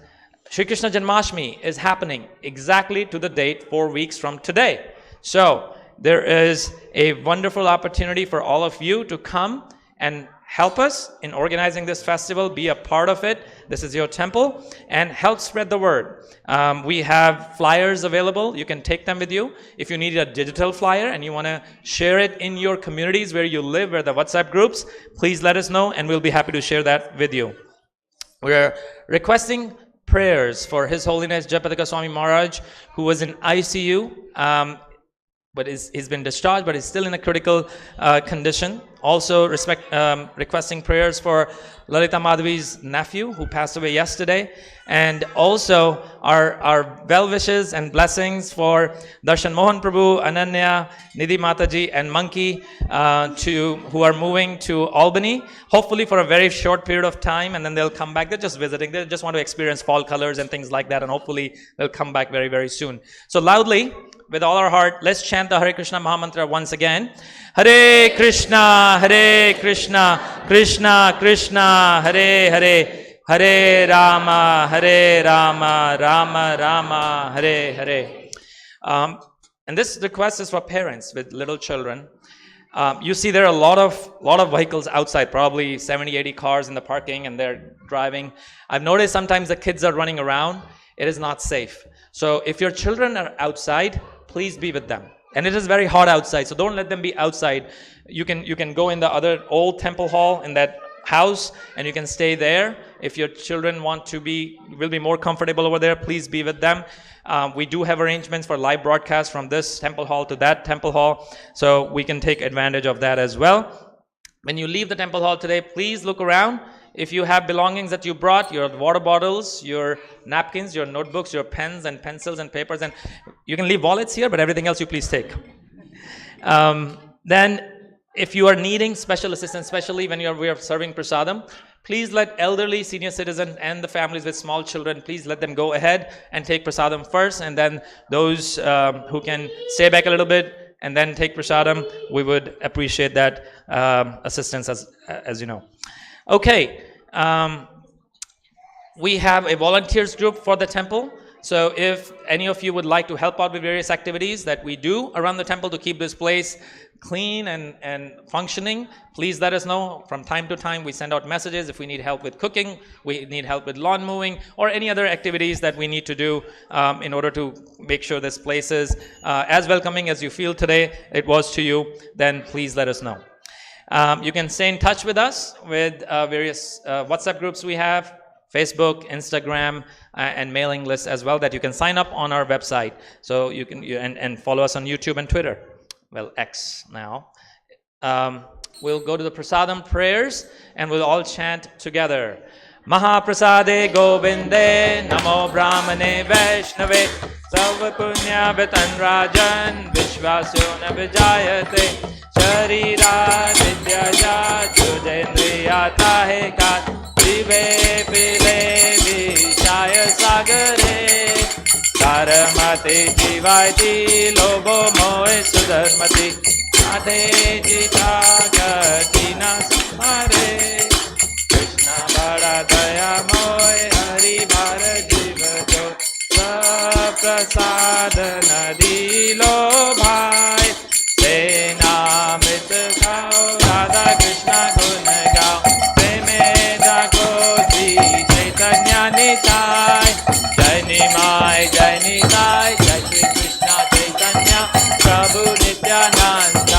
Shri Krishna Janmashtami is happening exactly to the date 4 weeks from today. So there is a wonderful opportunity for all of you to come and help us in organizing this festival, be a part of it. This is your temple, and help spread the word. We have flyers available. You can take them with you. If you need a digital flyer and you want to share it in your communities where you live, where the WhatsApp groups, please let us know and we'll be happy to share that with you. We're requesting prayers for His Holiness Jayapadaka Swami Maharaj, who was in ICU, but he's been discharged, but is still in a critical condition. Also requesting prayers for Lalita Madhavi's nephew, who passed away yesterday. And also our well wishes and blessings for Darshan Mohan Prabhu, Ananya, Nidhi Mataji, and Monkey, who are moving to Albany, hopefully for a very short period of time, and then they'll come back. They're just visiting. They just want to experience fall colors and things like that, and hopefully they'll come back very, very soon. So loudly, with all our heart, let's chant the Hare Krishna Mahamantra once again. Hare Krishna, Krishna Krishna, Hare Hare, Hare Rama, Rama Rama, Hare Hare. And this request is for parents with little children. You see there are a lot of vehicles outside, probably 70, 80 cars in the parking, and they're driving. I've noticed sometimes the kids are running around. It is not safe. So if your children are outside, please be with them. And it is very hot outside, so don't let them be outside. You can go in the other old temple hall in that house, and you can stay there. If your children will be more comfortable over there, please be with them. We do have arrangements for live broadcast from this temple hall to that temple hall, so we can take advantage of that as well. When you leave the temple hall today, please look around. If you have belongings that you brought, your water bottles, your napkins, your notebooks, your pens and pencils and papers, and you can leave wallets here, but everything else you please take. Then if you are needing special assistance, especially when we are serving prasadam, please let elderly, senior citizens, and the families with small children, please let them go ahead and take prasadam first, and then those who can stay back a little bit and then take prasadam, we would appreciate that assistance as you know. Okay, we have a volunteers group for the temple. So if any of you would like to help out with various activities that we do around the temple to keep this place clean and functioning, please let us know. From time to time, we send out messages if we need help with cooking, we need help with lawn mowing, or any other activities that we need to do in order to make sure this place is as welcoming as you feel today it was to you, then please let us know. You can stay in touch with us with various WhatsApp groups we have, Facebook, Instagram, and mailing lists as well that you can sign up on our website. So you can and follow us on YouTube and Twitter. Well, X now. We'll go to the prasadam prayers and we'll all chant together. Mahaprasade Govinde Namo Brahmane Vaishnave सर्व पुण्य वितन राजन विश्वासो न विजायते शरीरा विद्याजा जुजेन्द्रियाता है का जीवे पिले विषाय सागरे तारमते जीवायति लोभो मोहे सुधर्मति आधे जिता गति न समारे कृष्ण बड़ा दयामय हरि भार जीव जो प्रसाद नदी लो भाई सेनामित गाओ राधा कृष्ण गुण गाओ प्रेमे जागो श्री चैतन्य निताय जय निमाय जय निताय जय श्री कृष्ण चैतन्य प्रभु नित्यानंद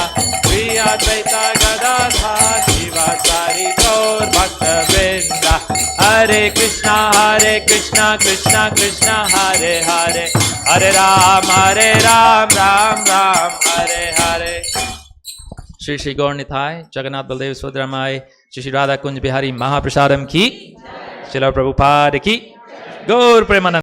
श्री अद्वैता गदाधर शिवासारि गौर भक्त वृंदा हरे कृष्णा कृष्णा कृष्णा हरे हरे हरे राम राम राम हरे हरे श्री श्री गौर निताय जगन्नाथ बलदेव सुभद्रामाई श्री श्री राधा कुंज बिहारी महाप्रसादम की श्रील प्रभुपाद की गौर प्रेमानंद।